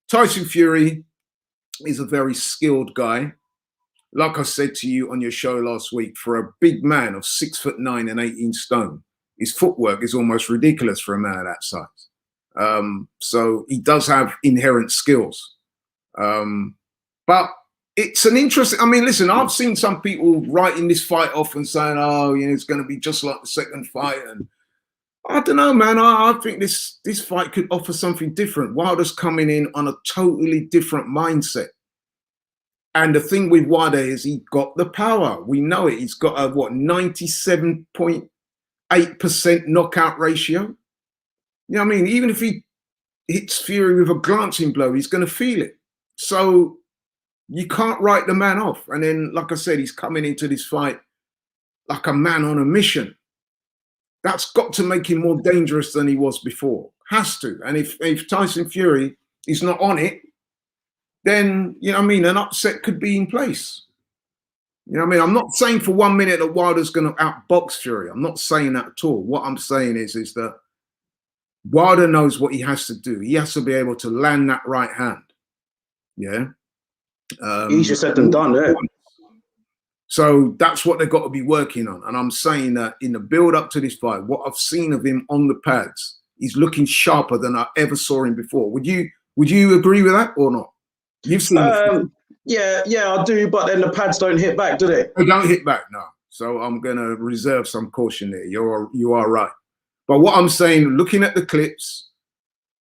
Tyson Fury is a very skilled guy. Like I said to you on your show last week, for a big man of 6'9" and 18 stone, his footwork is almost ridiculous for a man of that size. So he does have inherent skills. But it's an interesting, I mean, listen, I've seen some people writing this fight off and saying, oh, you know, it's going to be just like the second fight. And I don't know, man. I think this fight could offer something different. Wilder's coming in on a totally different mindset. And the thing with Wilder is he got the power. We know it. He's got a, 97.8% knockout ratio. You know what I mean? Even if he hits Fury with a glancing blow, he's going to feel it. So you can't write the man off. And then, like I said, he's coming into this fight like a man on a mission. That's got to make him more dangerous than he was before. Has to. And if Tyson Fury is not on it, then, you know what I mean, an upset could be in place. You know what I mean? I'm not saying for 1 minute that Wilder's going to outbox Fury. I'm not saying that at all. What I'm saying is that Wilder knows what he has to do. He has to be able to land that right hand. Yeah. Easier said than done, yeah. So that's what they've got to be working on. And I'm saying that in the build up to this fight, what I've seen of him on the pads, he's looking sharper than I ever saw him before. Would you agree with that or not? You've seen it. Yeah, I do, but then the pads don't hit back, do they? They don't hit back, no. So I'm gonna reserve some caution there. You are right. But what I'm saying, looking at the clips,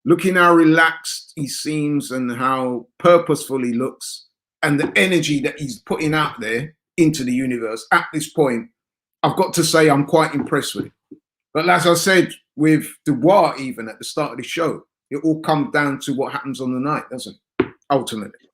looking how relaxed he seems and how purposeful he looks, and the energy that he's putting out there into the universe at this point, I've got to say I'm quite impressed with it. But as I said with Dubois, even at the start of the show, it all comes down to what happens on the night, doesn't it? Ultimately.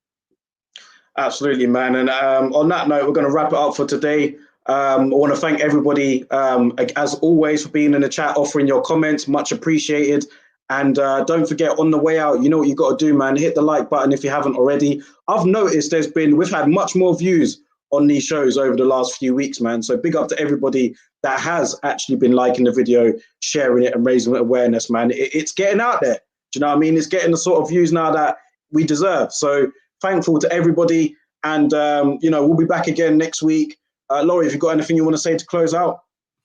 Absolutely, man. And on that note, we're going to wrap it up for today. I want to thank everybody, as always, for being in the chat, offering your comments. Much appreciated. And don't forget, on the way out, you know what you got to do, man. Hit the like button if you haven't already. I've noticed we've had much more views on these shows over the last few weeks, man. So big up to everybody that has actually been liking the video, sharing it and raising awareness, man. It's getting out there. Do you know what I mean? It's getting the sort of views now that we deserve. So thankful to everybody. And, we'll be back again next week. Laurie, have you got anything you want to say to close out?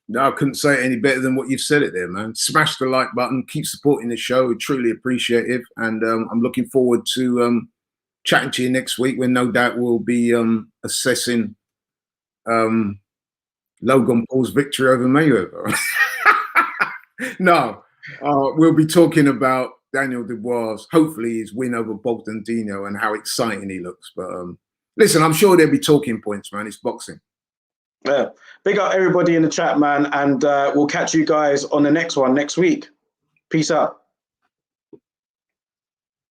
No, I couldn't say it any better than what you've said it there, man. Smash the like button. Keep supporting the show. We truly appreciate it. And I'm looking forward to chatting to you next week when no doubt we'll be assessing Logan Paul's victory over Mayweather. No, we'll be talking about Daniel Dubois, hopefully his win over Dubois-Dinu and how exciting he looks. But listen, I'm sure there'll be talking points, man. It's boxing. Yeah. Big up everybody in the chat, man. And we'll catch you guys on the next one next week. Peace out.